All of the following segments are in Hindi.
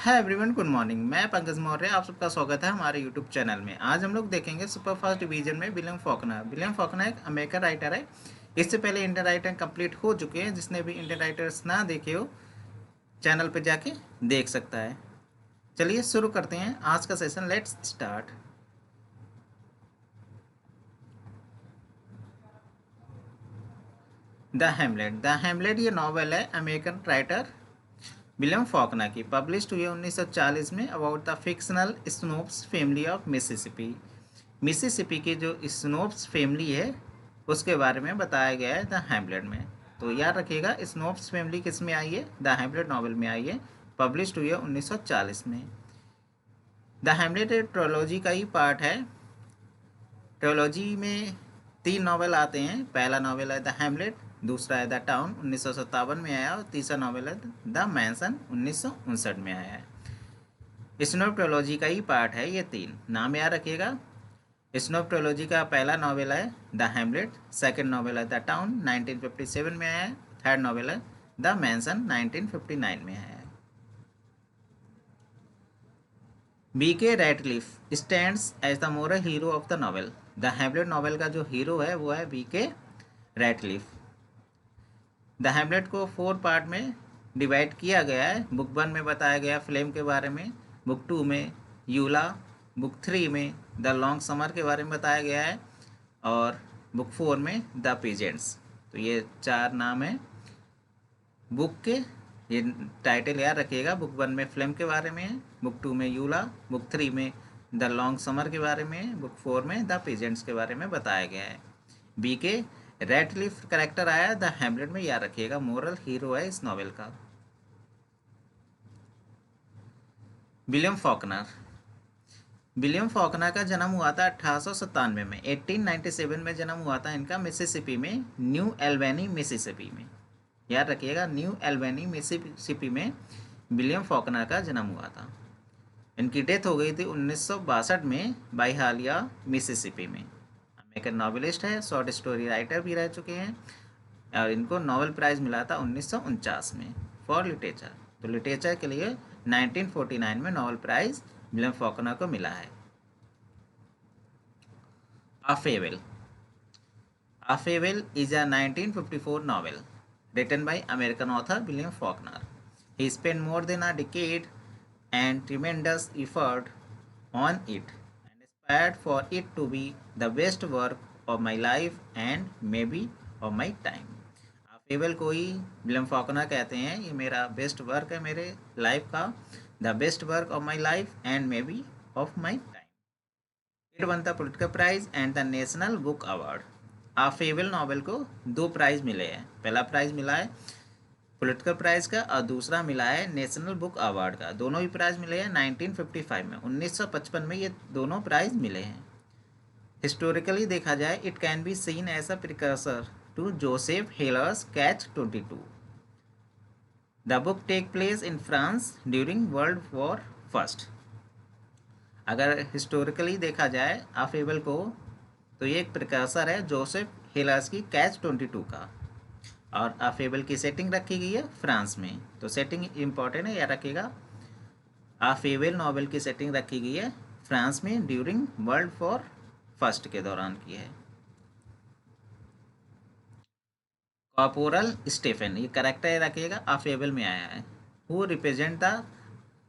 Hi everyone, good morning. मैं पंकज मौर्य, आप सबका स्वागत है हमारे यूट्यूब चैनल में। आज हम लोग देखेंगे सुपरफास्ट डिवीजन में विलियम फॉकनर। विलियम फॉकनर एक अमेरिकन राइटर है। इससे पहले इंडियन राइटर कंप्लीट हो चुके हैं। जिसने भी इंडियन राइटर्स ना देखे हो, चैनल पर जाके देख सकता है। चलिए शुरू करते हैं आज का session. Let's start. The Hamlet. The Hamlet ये नॉवेल है अमेरिकन राइटर विलियम फॉकनर की, पब्लिश हुई है 1940 में, about the fictional Snopes family of Mississippi. Mississippi की जो स्नोप्स फैमिली है उसके बारे में बताया गया है द हैमलेट में। तो याद रखिएगा, स्नोप्स फैमिली किस में आई है? द हैमलेट नॉवल में आई है, पब्लिश हुई है 1940 में। द हैमलेट एक ट्रोलॉजी का ही पार्ट है। ट्रोलॉजी में 3 नॉवल आते हैं। पहला नॉवल है द हैमलेट, दूसरा है द टाउन 1957 में आया, और तीसरा नॉवल है द मैंसन 1959 में आया है। स्नोप ट्रोलॉजी का ही पार्ट है ये 3। नाम याद रखिएगा। स्नोप ट्रोलॉजी का पहला नॉवेल है द हैमलेट, सेकंड नॉवेल है द टाउन 1957 में आया है, थर्ड नॉवेल है द मैंसन 1959 में आया है। B K Ratcliff stands as the moral hero of the novel. The Hamlet novel का जो हीरो है वो है बीके रैटक्लिफ। द हैमलेट को 4 पार्ट में डिवाइड किया गया है। बुक 1 में बताया गया फ्लेम के बारे में, बुक 2 में यूला, बुक 3 में द लॉन्ग समर के बारे में बताया गया है, और बुक 4 में द पीजेंट्स। तो ये 4 नाम हैं बुक के। ये टाइटल याद रखिएगा। बुक 1 में फ्लेम के बारे में है, बुक 2 में यूला, बुक 3 में द लॉन्ग समर के बारे में है, बुक 4 में द पीजेंट्स के बारे में बताया गया है। बीके रैटक्लिफ करेक्टर आया द हैमलेट में, याद रखिएगा, मोरल हीरो है इस नॉवेल का। William Faulkner. विलियम फॉकनर का जन्म हुआ था 1897 में, 1897 में जन्म हुआ था इनका, मिसिसिपी में, न्यू एल्बेनी मिसिसिपी में। याद रखिएगा, न्यू एल्बेनी मिसिसिपी में विलियम फॉकनर का जन्म हुआ था। इनकी डेथ हो गई थी 1962 में, बाइहालिया मिसिसिपी में। अमेरिकन नॉवेलिस्ट है, शॉर्ट स्टोरी राइटर भी रह चुके हैं, और इनको नोबेल प्राइज़ मिला था 1949 में फॉर लिटरेचर। तो लिटरेचर के लिए 1949 में नोबेल प्राइज़ विलियम फॉकनर को मिला है। A Fable. A Fable is a 1954 novel written by American author William Faulkner. He spent more than a decade and tremendous effort on it and aspired for it to be the best work of my life and maybe of my time. A Fable को ही विलियम फॉकनर कहते हैं, ये मेरा बेस्ट वर्क है मेरे लाइफ का, the best work of my life and may be of my time. It won the Pulitzer Prize and the National Book Award. A fable novel को 2 प्राइज़ मिले हैं। पहला प्राइज़ मिला है पुलिटकर प्राइज़ का, और दूसरा मिला है नेशनल बुक अवार्ड का। दोनों ही प्राइज़ मिले हैं 1955 में, 1955 में ये दोनों प्राइज़ मिले हैं। हिस्टोरिकली देखा जाए, it can be seen as a precursor to Joseph Heller's Catch 22। The book take place in France during World War first. अगर हिस्टोरिकली देखा जाए आ फेबल को, तो ये एक प्रिकर्सर है जोसेफ हेलर्स की कैच 22 का, और आ फेबल की सेटिंग रखी गई है फ्रांस में। तो सेटिंग इम्पॉर्टेंट है, याद रखिएगा। आ फेबल नॉवेल की सेटिंग रखी गई है फ्रांस में ड्यूरिंग वर्ल्ड वॉर फर्स्ट के दौरान की है। कॉर्पोरल स्टेफन, ये करेक्टर रखिएगा, आ फेबल में आया है। Who represent the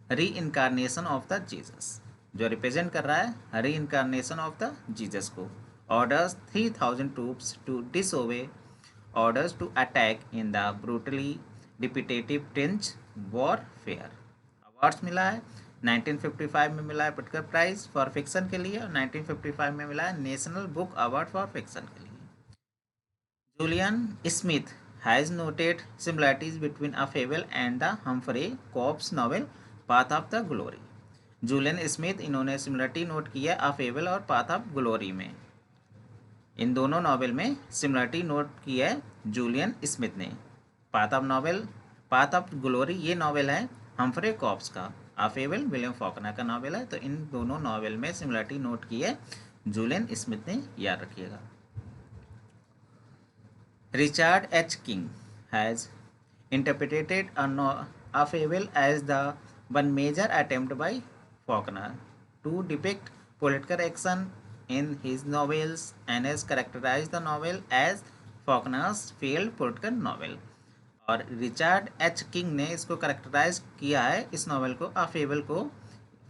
reincarnation of the Jesus, जो रिप्रेजेंट कर रहा है reincarnation of the Jesus को। Orders 3000 troops to disobey orders to attack in the brutally repetitive trench warfare. Awards मिला है 1955 में मिला है पुलिटकर प्राइज फॉर फिक्सन के लिए, और 1955 में मिला है national Book award for fiction के लिए। Julian Smith has noted similarities between A Fable and the Humphrey Cobb's novel Path of the Glory. Julian Smith इन्होंने सिमिलरिटी नोट की है आ फेबल और पाथ ऑफ ग्लोरी में। इन दोनों नॉवेल में सिमिलरिटी नोट की है जूलियन स्मिथ ने। पाथ ऑफ ग्लोरी ये नॉवेल है हम्फ्रे कॉब्स का, आ फेबल विलियम फॉकनर का नॉवेल है। तो इन दोनों नॉवेल में सिमिलरिटी नोट की है जूलियन स्मिथ ने, याद रखिएगा। Richard H. King has interpreted a fable as the one major attempt by Faulkner to depict political action in his novels and has characterized the novel as Faulkner's failed political novel. और रिचर्ड एच किंग ने इसको करेक्टराइज किया है, इस नॉवल को, अ फेबल को,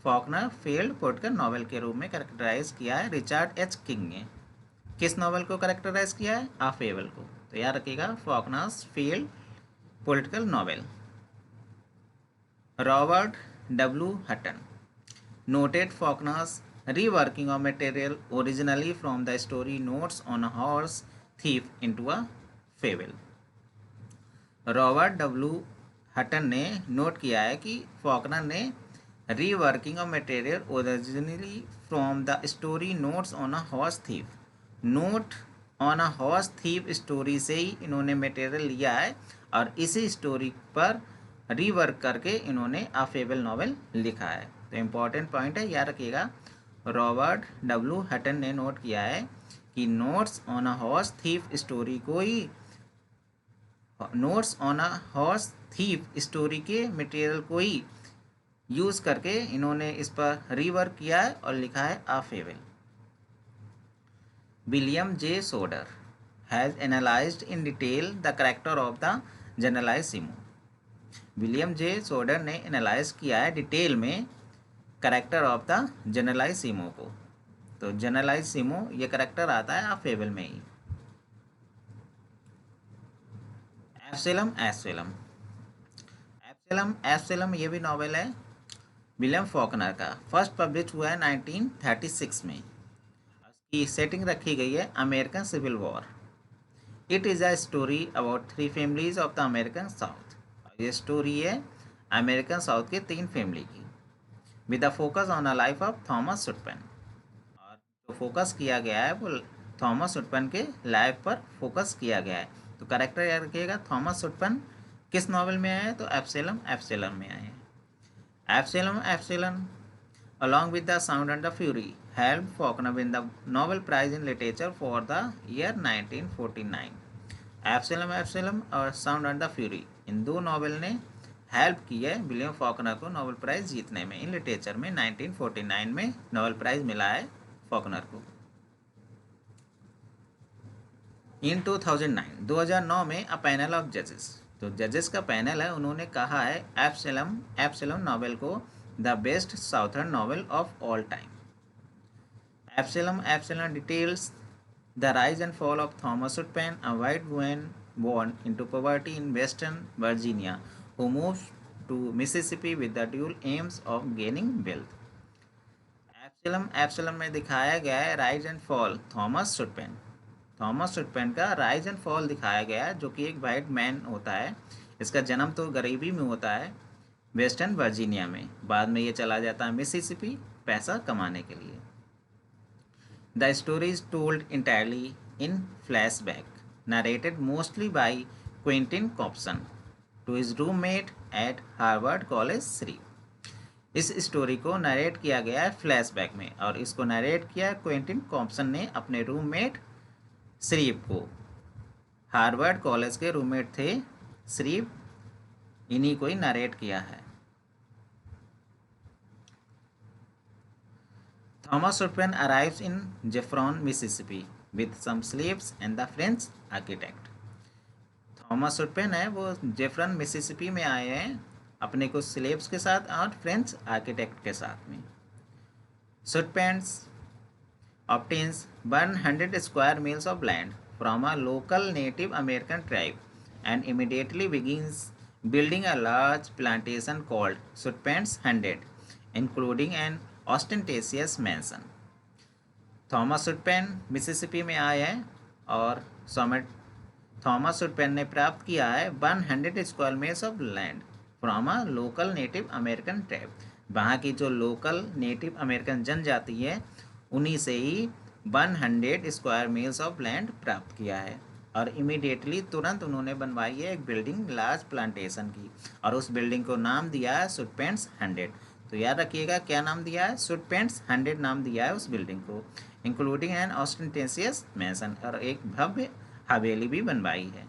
फॉकनर फेल्ड पोलिटिकल नॉवल के रूप में करेक्टराइज किया है रिचर्ड एच किंग ने। किस नॉवल को करेक्टराइज किया है? अ फेबल को। तो याद रखिएगा, Faulkner's failed political novel. Robert W Hutton noted Faulkner's reworking of material originally from the story Notes on a Horse Thief into a Fable. Robert W Hutton ने नोट किया है कि फॉकनर ने reworking of material originally from the story notes on a horse thief, note on a horse thief story से ही इन्होंने मटेरियल लिया है और इसी स्टोरी पर रीवर्क करके इन्होंने अ फेबल नॉवल लिखा है। तो इम्पॉर्टेंट पॉइंट है, याद रखिएगा। रॉबर्ट डब्ल्यू हटन ने नोट किया है कि notes on a horse thief story को ही, notes on a horse thief story के मटेरियल को ही यूज़ करके इन्होंने इस पर रीवर्क किया है और लिखा है a fable. William J Soder has analysed in detail the character of the generalissimo. William J Soder ने एनालाइज किया है डिटेल में कैरेक्टर ऑफ द जनरलाइसिमो को। तो जनरलाइसिमो ये कैरेक्टर आता है अ फेबल में ही। एब्सलम एब्सलम एब्सलम एब्सलम ये भी नॉवेल है विलियम फॉकनर का। फर्स्ट पब्लिश हुआ है 1936 में। इसकी सेटिंग रखी गई है American Civil War. It is a story about 3 families of the American South. ये स्टोरी है अमेरिकन साउथ के 3 फैमिली की, with the focus on a life of Thomas Sutpen. और जो फोकस किया गया है वो थॉमस सुटपेन के लाइफ पर फोकस किया गया है। तो कैरेक्टर याद रखिएगा, थॉमस सुटपेन किस नॉवल में आए हैं? तो एब्सलम एब्सलम में आए हैं। Absalom Absalom, along with The Sound and the Fury, helped Faulkner win the Nobel Prize in Literature for the year 1949. Absalom Absalom और Sound and the Fury, इन दो नॉवेल ने हेल्प की है विलियम फॉकनर को नोबेल प्राइज़ जीतने में। इन लिटरेचर में 1949 में नोबेल प्राइज़ मिला है फॉकनर को। इन 2009 में अ पैनल ऑफ जजेस, तो जजेस का पैनल है, उन्होंने कहा है एब्सलम एब्सलम नॉवेल को the best Southern novel of all time. Absalom Absalom details the rise and fall of Thomas Woodpen, a white woman born into poverty in western Virginia who moves to Mississippi with the dual aims of gaining wealth. Absalom Absalom में दिखाया गया है rise and fall Thomas Woodpen. Thomas Woodpen का राइज एंड फॉल दिखाया गया है, जो कि एक वाइट मैन होता है। इसका जन्म तो गरीबी में होता है वेस्टर्न वर्जीनिया में, बाद में ये चला जाता है मिसिसिपी पैसा कमाने के लिए। The story is told entirely in flashback, narrated mostly by Quentin Compson to his roommate at Harvard College Shreve. इस स्टोरी को नरेट किया गया है फ्लैशबैक में, और इसको नरेट किया क्विंटिन कॉप्सन ने अपने रूममेट श्रीप को। हार्वर्ड कॉलेज के रूममेट थे श्रीप, इन्हीं को ही नरेट किया है। Thomas Woodpen arrives in Jefferson Mississippi with some slaves and the French architect. Thomas Woodpen है वो जेफरॉन मिसिसिपी में आए हैं अपने कुछ स्लेव्स के साथ और फ्रेंच आर्किटेक्ट के साथ में। वुडपेन्स obtains 100 square miles of land from a local Native American tribe and immediately begins building a large plantation called Sutpens 100, including an ostentatious mansion. Thomas Woodpen Mississippi में आए हैं और थॉमस वुडपेन ने प्राप्त किया है 100 square meals of land from a local native American tribe. वहाँ की जो लोकल नेटिव अमेरिकन जनजाति है उन्हीं से ही 100 स्क्वायर मील्स ऑफ लैंड प्राप्त किया है। और इमीडिएटली तुरंत उन्होंने बनवाई है एक बिल्डिंग लार्ज प्लांटेशन की, और उस बिल्डिंग को नाम दिया है सुटपेंट्स 100। तो याद रखिएगा क्या नाम दिया है? सुटपेंट्स 100 नाम दिया है उस बिल्डिंग को, इंक्लूडिंग एन ऑस्टेंटेशियस मैंसन, और एक भव्य हवेली भी बनवाई है।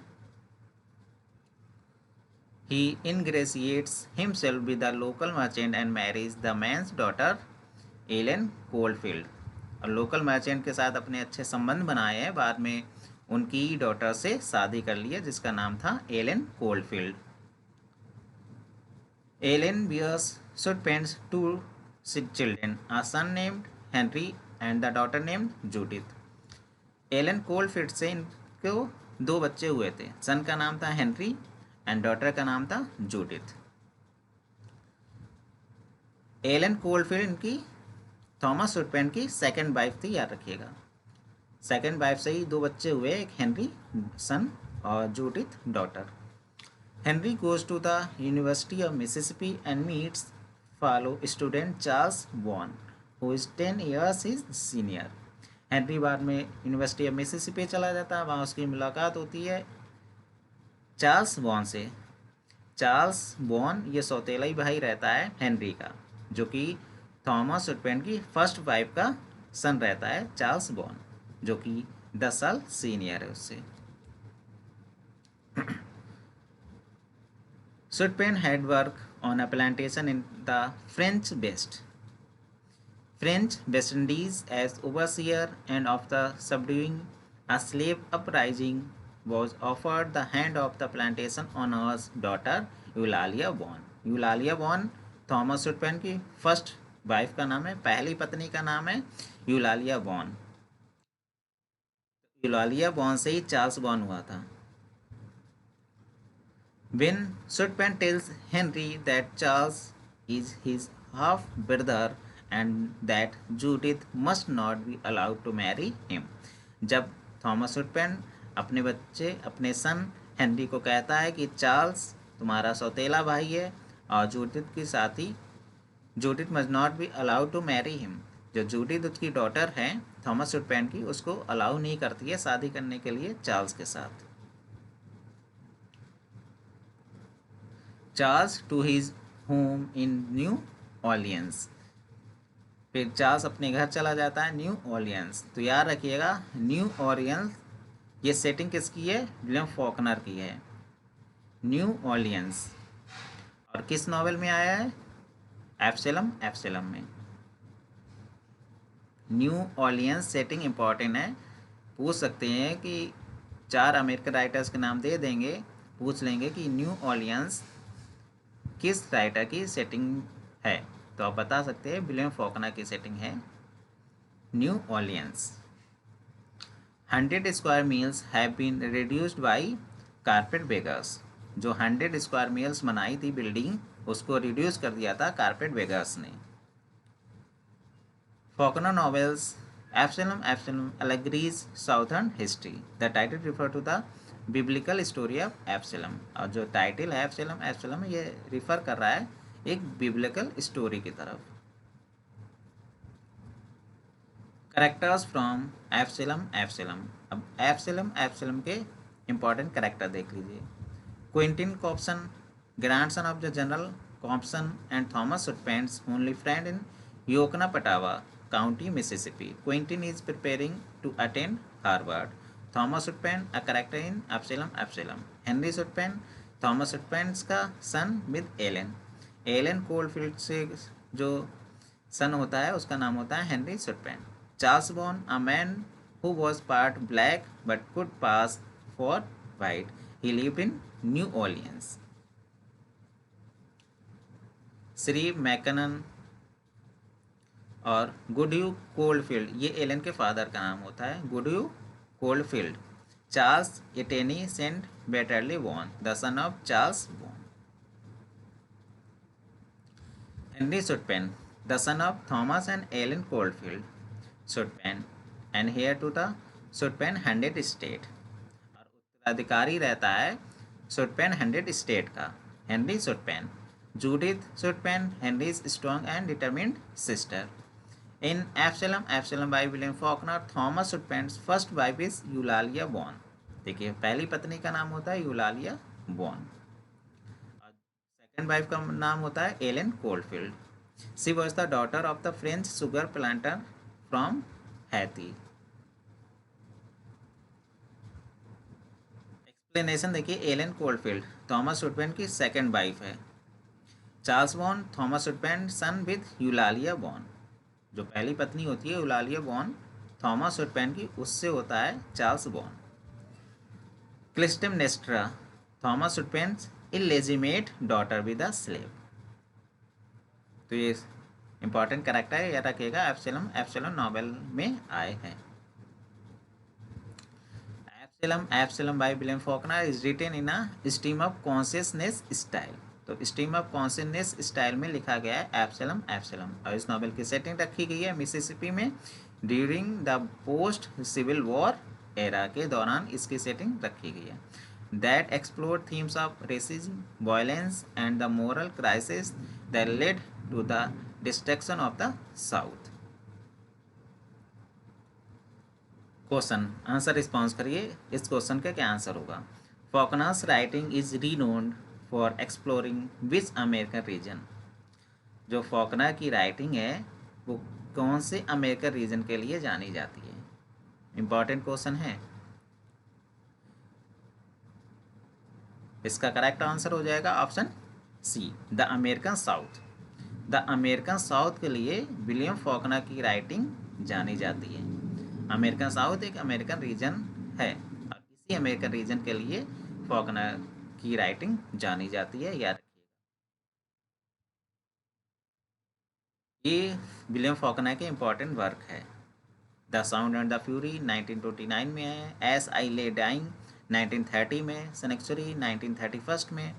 He ingratiates himself with the local merchant and marries the man's daughter Ellen Coldfield. और लोकल मर्चेंट के साथ अपने अच्छे संबंध बनाए हैं, बाद में उनकी डॉटर से शादी कर लिया जिसका नाम था Ellen Coldfield. Ellen bears Sutpens two children, a son named Henry and the daughter named Judith। Ellen Coldfield से इनको दो बच्चे हुए थे, सन का नाम था हेनरी एंड डॉटर का नाम था जूडिथ। एलन कोलफील्ड इनकी थॉमस सुटपेन की सेकंड वाइफ थी, याद रखिएगा। सेकंड वाइफ से ही दो बच्चे हुए, एक हेनरी सन और Judith daughter. Henry goes to the University of Mississippi and meets fellow student Charles Vaughan, who is 10 years his senior। Henry बाद में यूनिवर्सिटी ऑफ मिसिसिपी चला जाता है, वहाँ उसकी मुलाकात होती है चार्ल्स वॉन से। चार्ल्स वॉन ये सौतेला ही भाई रहता है हेनरी का, जो कि थॉमस सुटपेन की फर्स्ट वाइफ का सन रहता है चार्ल्स वॉन, जो कि 10 साल सीनियर है उससे। Sutpen had worked on a plantation in the French West Indies as overseer, and after subduing a slave uprising was offered the hand of the plantation owner's daughter Eulalia Vaughan। Eulalia Vaughan Thomas Sutpen की फर्स्ट वाइफ का नाम है, पहली पत्नी का नाम है यूलालिया वॉन। यूलालिया वॉन से ही चार्ल्स वॉन हुआ था। When Sutpen tells Henry that Charles is his half-brother and that Judith must not be allowed to marry him, जब थॉमस सुटपेन अपने सन हेनरी को कहता है कि चार्ल्स तुम्हारा सौतेला भाई है और जूडिथ की साथी, Judith must not be allowed to marry him, जो जूडिथ उसकी डॉटर है थॉमस सुटपेन की, उसको अलाउ नहीं करती है शादी करने के लिए चार्ल्स के साथ। Charles to his home in New Orleans, फिर चार्ल्स अपने घर चला जाता है न्यू ऑर्लियंस। तो याद रखिएगा न्यू ऑर्लियंस ये सेटिंग किसकी है, विलियम फॉकनर की है, न्यू ऑर्लियंस। और किस नॉवेल में आया है, एब्सलम में। न्यू ऑर्लियंस सेटिंग इंपॉर्टेंट है, पूछ सकते हैं कि 4 अमेरिकन राइटर्स के नाम दे देंगे, पूछ लेंगे कि न्यू ऑर्लियंस किस राइटर की सेटिंग है, तो आप बता सकते हैं विलियम फॉकनर की सेटिंग है New Orleans. 100 square miles have been reduced by carpetbaggers, जो 100 स्क्वायर मील्स बनाई थी बिल्डिंग, उसको रिड्यूस कर दिया था कारपेट बेगर्स ने। Faulkner novels Absalom allegories southern history, the title refer to the biblical story of Absalom, और जो टाइटल है एब्सलम ये रिफर कर रहा है एक बिब्लिकल स्टोरी की तरफ। Characters from Absalom. अब एब्सलम के इंपॉर्टेंट करेक्टर देख लीजिए। Quentin Compson, grandson of the general Compson and Thomas Sutpen's only friend in Yoknapatawpha County Mississippi. Quentin is preparing to attend Harvard. Thomas Sutpen a character in Absalom. Henry Sutpen Thomas Sutpen का सन विद एलन कोलफील्ड से जो सन होता है उसका नाम होता है Henry Sutpen. Charles Vaughan a man who was part black but could pass for white, he lived in New Orleans. Shreve McCannon और गुडयू कोलफील्ड, ये एलन के फादर का नाम होता है, Goodhue Coldfield. Charles Etienne Saint बेटरली Vaughan, the son of Charles Vaughan. Henry Sutpen, the son of Thomas and Ellen Coldfield Sutpen and heir to the Sutpen Hundred state, और उत्तराधिकारी रहता है सुटपेन हैंडेड स्टेट का Henry Sutpen. Judith Sutpen, Henry's strong and determined sister. In Absalom by William Faulkner, Thomas Sutpen's first wife is Eulalia Vaughan। देखिए पहली पत्नी का नाम होता है यूलालिया वॉन, सेकंड वाइफ का नाम होता है Ellen Coldfield. She was the daughter of the French sugar planter from Haiti. Explanation देखिए, एलन कोलफील्ड थॉमस वुडपेन की सेकंड वाइफ है। Charles Bon, Thomas Woodpen son with Eulalia Bon. जो पहली पत्नी होती है यूलालिया बॉन थॉमस वुडपेन की, उससे होता है Charles Bon. Clytemnestra, Thomas Woodpen illegitimate daughter with a slave. तो ये इंपॉर्टेंट करेक्टर है, याद रखिएगा। एप्सिलम एप्सिलम नॉवेल में आए हैं। Absalom by William Faulkner is written in a stream of consciousness style. तो स्ट्रीम ऑफ कॉन्शियसनेस स्टाइल में लिखा गया है एप्सिलम एप्सिलम। और इस नॉवेल की सेटिंग रखी गई है मिसिसिपी में during the post Civil War era के दौरान इसकी सेटिंग रखी गई है। That explore themes of racism, violence and the moral crisis that led to the destruction of the South. Question answer response करिए। इस क्वेश्चन का क्या आंसर होगा? Faulkner's writing is renowned for exploring which American region. जो फॉकनर की राइटिंग है वो कौन से अमेरिकन रीजन के लिए जानी जाती है? इंपॉर्टेंट क्वेश्चन है। इसका करेक्ट आंसर हो जाएगा option C, the American South. The American South के लिए विलियम फॉकनर की राइटिंग जानी जाती है। अमेरिकन साउथ एक अमेरिकन रीजन है और इसी अमेरिकन रीजन के लिए फॉकनर की राइटिंग जानी जाती है, याद रखिएगा। ये विलियम फॉकनर के इंपॉर्टेंट वर्क है। The sound and the fury 1929 में है। एस आई ले डाइंग 1930 में। सेनेक्चुरी 1931 में।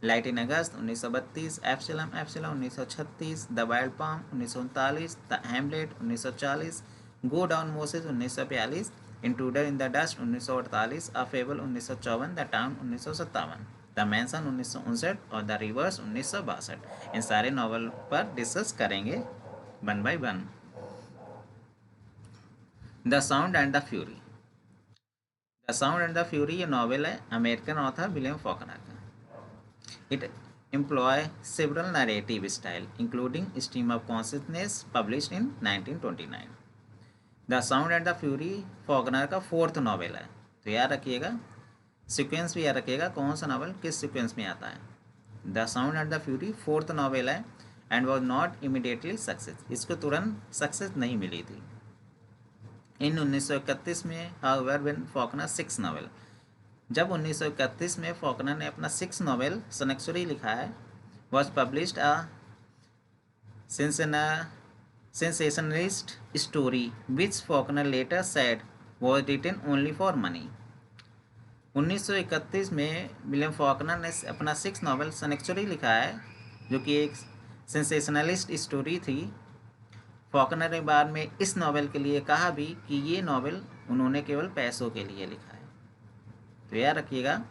Light in August 1932। Absalom Absalom 1936। The Wild Palm 1939। The Hamlet 1940। Go down Moses 1942। Intruder in the Dust 1948। A Fable 1954। The Town 1957। The Mansion 1959 और द रिवर्स 1962। इन सारे नॉवल पर डिस्कस करेंगे one by one. The sound and the Fury. The sound and the Fury ये नॉवेल है अमेरिकन ऑथर विलियम फॉकनर का। It employ several narrative style including stream of consciousness published in 1929। The sound and the Fury Faulkner का फोर्थ नॉवेल है। तो याद रखिएगा, सीक्वेंस भी याद रखिएगा कौन सा नॉवेल किस सीक्वेंस में आता है। The sound and the Fury fourth novel है and was not immediately success. इसको तुरंत सक्सेस नहीं मिली थी। इन 1931 में however when Faulkner six novel, जब 1931 में फॉकनर ने अपना सिक्स नॉवेल सनेक्चुरी लिखा है, was published a sensationalist story which Faulkner later said was written only for money. 1931 में विलियम फॉकनर ने अपना सिक्स नॉवेल सनेक्चुरी लिखा है जो कि एक सेंसेशनलिस्ट स्टोरी थी। फॉकनर ने बाद में इस नॉवेल के लिए कहा भी कि ये नॉवेल उन्होंने केवल पैसों के लिए लिखा है। तो याद रखिएगा,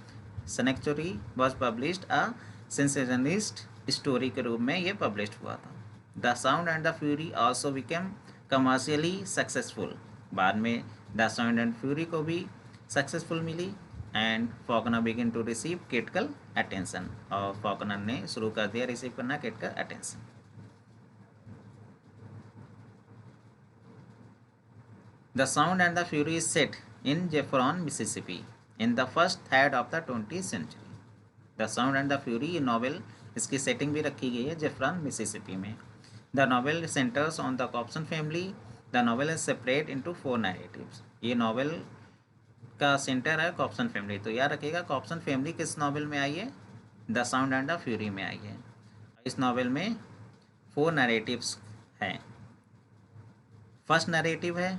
Sanctuary was published a sensationalist story के रूप में ये पब्लिश्ड हुआ था। The sound and the Fury also became commercially successful. बाद में द साउंड एंड फ्यूरी को भी सक्सेसफुल मिली and Faulkner begin to receive critical attention. और फॉकनर ने शुरू कर दिया रिसीव करना critical attention. The Sound and the Fury is set in Jefferson, Mississippi, in the first third of the 20th century. The Sound and the Fury ये नॉवेल, इसकी सेटिंग भी रखी गई है जेफरन मिसिसिपी में। The novel centres on the Compson family. The novel is separate into four narratives. ये नॉवेल का सेंटर है कॉप्सन फैमिली। तो याद रखिएगा कॉप्सन फैमिली किस नॉवेल में आई है? The sound and the fury में आई है। इस नॉवेल में फोर नैरेटिव्स हैं। फर्स्ट नैरेटिव है,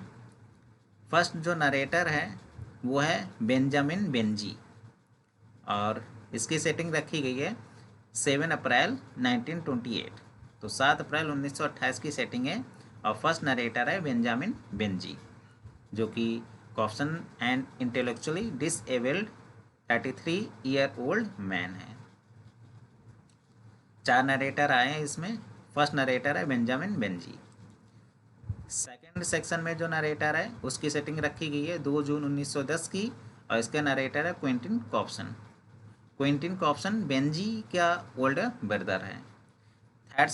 फर्स्ट जो नरेटर है वो है बेंजामिन बेंजी और इसकी सेटिंग रखी गई है 7 अप्रैल 1928। तो 7 अप्रैल 1928 की सेटिंग है और फर्स्ट नरेटर है बेंजामिन बेंजी जो कि Compson and intellectually disabled 33 year old man है। 4 नरेटर आए हैं इसमें। फर्स्ट नरेटर है बेंजामिन बेंजी। सेकेंड सेक्शन में जो नरेटर है उसकी सेटिंग रखी गई है 2 जून 1910 की और इसके नरेटर है क्विंटिन कॉप्सन। क्विंटिन कॉप्सन बेंजी का ओल्डर ब्रदर है। थर्ड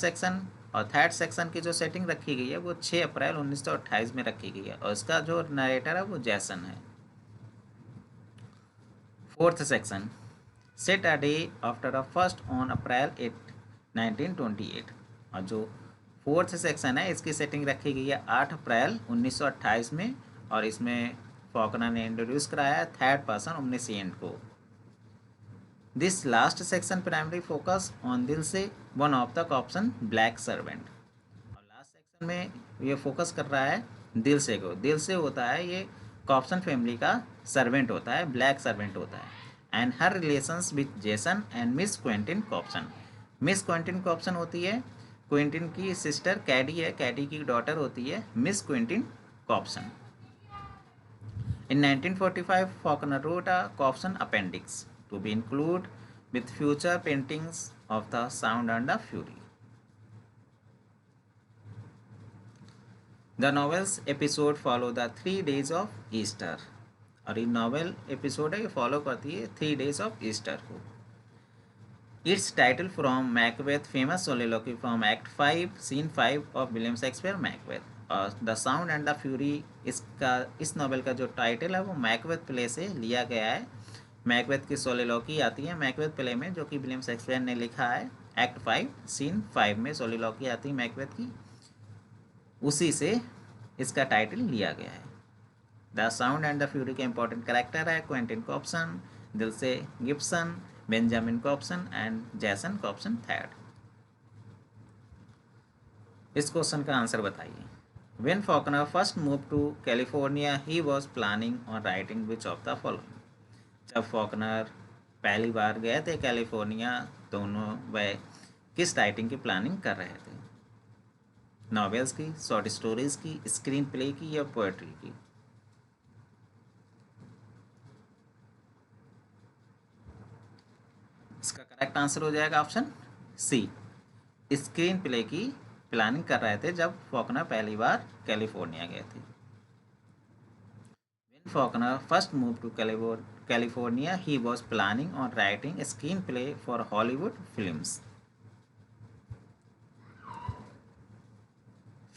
सेक्शन की जो सेटिंग रखी गई है वो 6 अप्रैल 1928 में रखी गई है और इसका जो नरेटर है वो जैसन है। Fourth section set a day after the first on April 1928। और जो फोर्थ सेक्शन है इसकी सेटिंग रखी गई है 8 अप्रैल 1928 में, और इसमें फॉकनर ने इंट्रोड्यूस कराया है थर्ड पर्सन ओमनिसेंट को। This last section primary focus on Dilsey one of the Compson black servant. और लास्ट सेक्शन में ये फोकस कर रहा है दिल से को। दिल से होता है ये कॉप्सन फैमिली का सर्वेंट होता है, ब्लैक सर्वेंट होता है। And her relations with Jason and Miss Quentin Compson. Miss Quentin Compson होती है क्वेंटिन की सिस्टर, कैडी है, कैडी की डॉटर होती है miss Quentin कॉप्सन। In 1945, Faulkner wrote a Cobson Appendix to be included with future paintings of the Sound and the Fury. The novel's episode follow the 3 days of Easter. और ये नॉवेल एपिसोड है, ये फॉलो करती है 3 days of Easter को। Its title from Macbeth, famous soliloquy from Act 5, Scene 5 of William Shakespeare Macbeth. और the sound and the fury इसका, इस नॉवेल का जो टाइटल है वो मैकबेथ प्ले से लिया गया है। मैकबेथ की सोलिलॉकी आती है मैकबेथ प्ले में, जो कि विलियम शेक्सपियर ने लिखा है। एक्ट 5 सीन 5 में सोलिलॉकी आती है मैकबेथ की, उसी से इसका टाइटल लिया गया है। The sound and the Fury के इंपॉर्टेंट कैरेक्टर है Quentin Compson, Dilsey Gibson, Benjamin Compson and Jason Compson third. इस क्वेश्चन का आंसर बताइए। When Faulkner first moved to California, he was planning on writing which of the following? जब फॉकनर पहली बार गए थे कैलिफोर्निया, दोनों वह किस राइटिंग की प्लानिंग कर रहे थे? नॉवेल्स की, शॉर्ट स्टोरीज की, स्क्रीन प्ले की या पोएट्री की? इसका करेक्ट आंसर हो जाएगा ऑप्शन सी, स्क्रीन प्ले की प्लानिंग कर रहे थे जब फॉकनर पहली बार कैलिफोर्निया गए थे। When Faulkner first moved to California, he was planning on writing a screenplay for Hollywood films.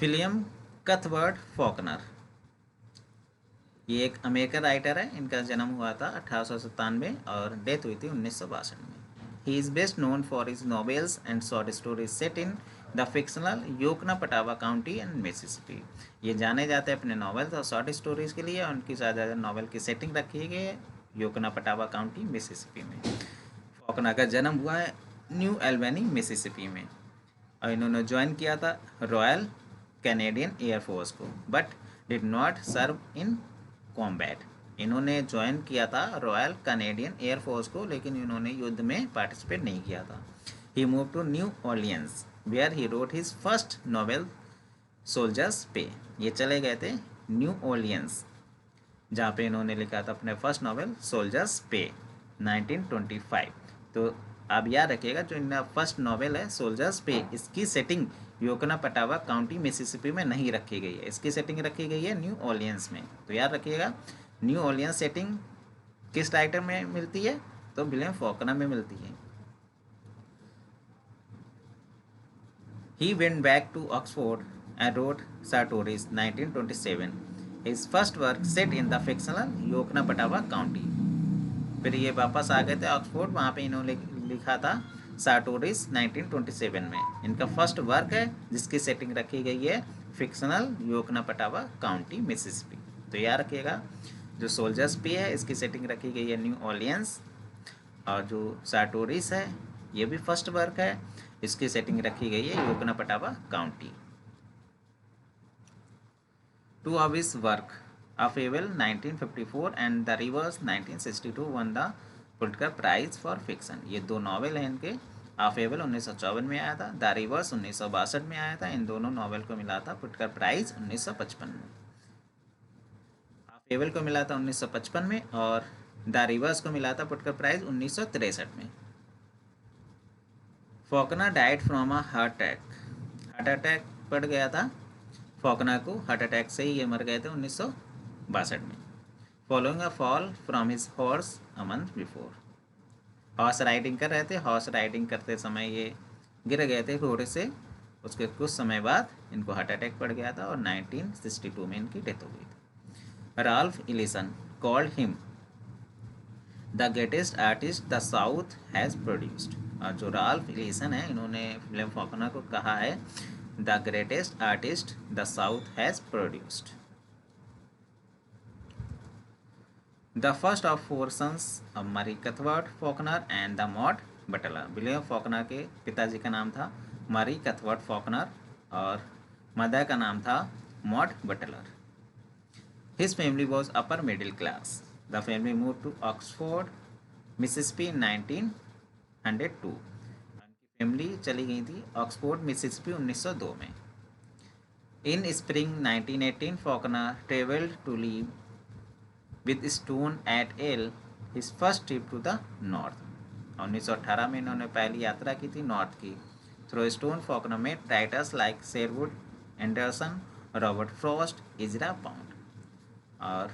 William Cuthbert Faulkner, ये एक अमेरिकन राइटर है। इनका जन्म हुआ था 1897 और डेथ हुई थी 1962 में। He is best known for his novels and short stories set in the fictional Yoknapatawpha County and Mississippi. ये जाने जाते हैं अपने नॉवेल्स और शॉर्ट स्टोरीज के लिए, और उनकी ज़्यादा नॉवेल की सेटिंग रखी गई है योकनापटावा काउंटी मिसिसिपी में। फॉकनर का जन्म हुआ है न्यू एल्बनी मिसिसिपी में, और इन्होंने ज्वाइन किया था रॉयल कैनेडियन एयरफोर्स को, but did not serve in combat. इन्होंने ज्वाइन किया था रॉयल कैनेडियन एयरफोर्स को, लेकिन इन्होंने युद्ध में पार्टिसिपेट नहीं किया था। He move to New Orleans where he wrote his first novel Soldiers' Pay. ये चले गए थे न्यू ऑर्लियंस, जहाँ पे इन्होंने लिखा था अपने फर्स्ट नॉवेल सोल्जर्स पे 1925। तो आप याद रखिएगा जो इनका फर्स्ट नॉवेल है सोल्जर्स पे, इसकी सेटिंग योकनापटावा काउंटी मिसिसिपी में नहीं रखी गई है, इसकी सेटिंग रखी गई है न्यू ऑर्लियंस में। तो याद रखिएगा न्यू ऑर्लियंस सेटिंग किस राइटर में मिलती है? तो विलियम फॉकनर में मिलती है। He went back to Oxford and wrote Sartorius 1927, his first work set in the fictional Yoknapatawpha County. फिर ये वापस आ गए थे ऑक्सफोर्ड, वहाँ पे इन्होंने लिखा था सार्टोरिस 1927 में। इनका फर्स्ट वर्क है जिसकी सेटिंग रखी गई है फिक्शनल योकनापटावा काउंटी मिसिसिपी। तो याद रखिएगा जो सोल्जर्स पे है इसकी सेटिंग रखी गई है न्यू ऑर्लियंस, और जो सार्टोरिस है ये भी फर्स्ट वर्क है, इसकी सेटिंग रखी गई है Yoknapatawpha County. Two of his work a Fable 1954 and the Reivers 1962 won the Pulitzer prize for fiction. ये दो नॉवेल हैं इनके। अ फेबल 1954 में आया था, द रिवर्स 1962 में आया था। इन दोनों नॉवेल को मिला था पुलिटकर प्राइज 1955 में। अ फेबल को मिला था 1955 में और द रिवर्स को मिला था पुलिटकर प्राइज 1963 में। Faulkner died from a heart attack पड़ गया था फॉकनर को, हार्ट अटैक से ही ये मर गए थे 1962 में। Following a fall from his horse a month before. Horse riding कर रहे थे, हॉर्स राइडिंग करते समय ये गिर गए थे घोड़े से, उसके कुछ समय बाद इनको हार्ट अटैक पड़ गया था और 1962 में इनकी डेथ हो गई थी। Ralph Ellison called him the greatest artist the South has produced. और जो राल्फ इलीसन है, इन्होंने विलियम फॉकनर को कहा है the greatest artist the South has produced. The first of four sons of Murry Cuthbert Faulkner and the Maud Butler. William Faulkner के पिताजी का नाम था मरी कथवर्थ फॉकनर और मदर का नाम था Maud Butler. His family was upper middle class. The family moved to Oxford, Mississippi in 1902. उनकी फैमिली चली गई थी ऑक्सफोर्ड मिसिसिपी 1902 में। In spring 1918, Faulkner traveled to live with Stone at Yale, his first trip to the north. 1918 में इन्होंने पहली यात्रा की थी नॉर्थ की। थ्रू स्टोन फॉकनर में writers like Sherwood Anderson, Robert Frost, Ezra Pound. और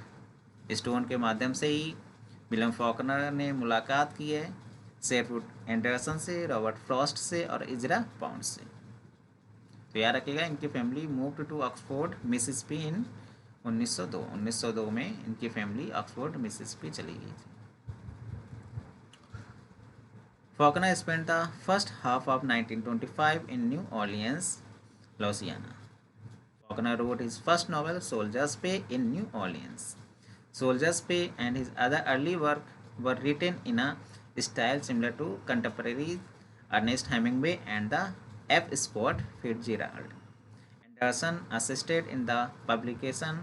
स्टोन के माध्यम से ही विलियम फॉकनर ने मुलाकात की है शेरवुड एंडरसन से, रॉबर्ट फ्रॉस्ट से और इजरा पाउंड से। तो याद रखिएगा, इनकी family moved to Oxford Mississippi in 1902 में इनकी फैमिली ऑक्सफोर्ड मिसिसिपी चली गई थी। Faulkner spent the first half of 1925 in New Orleans, Louisiana. Faulkner wrote his first novel, Soldier's Pay, in New Orleans. Soldier's Pay and his other early work were written in a style similar to contemporary Ernest Hemingway and the F. Scott Fitzgerald. Anderson assisted in the publication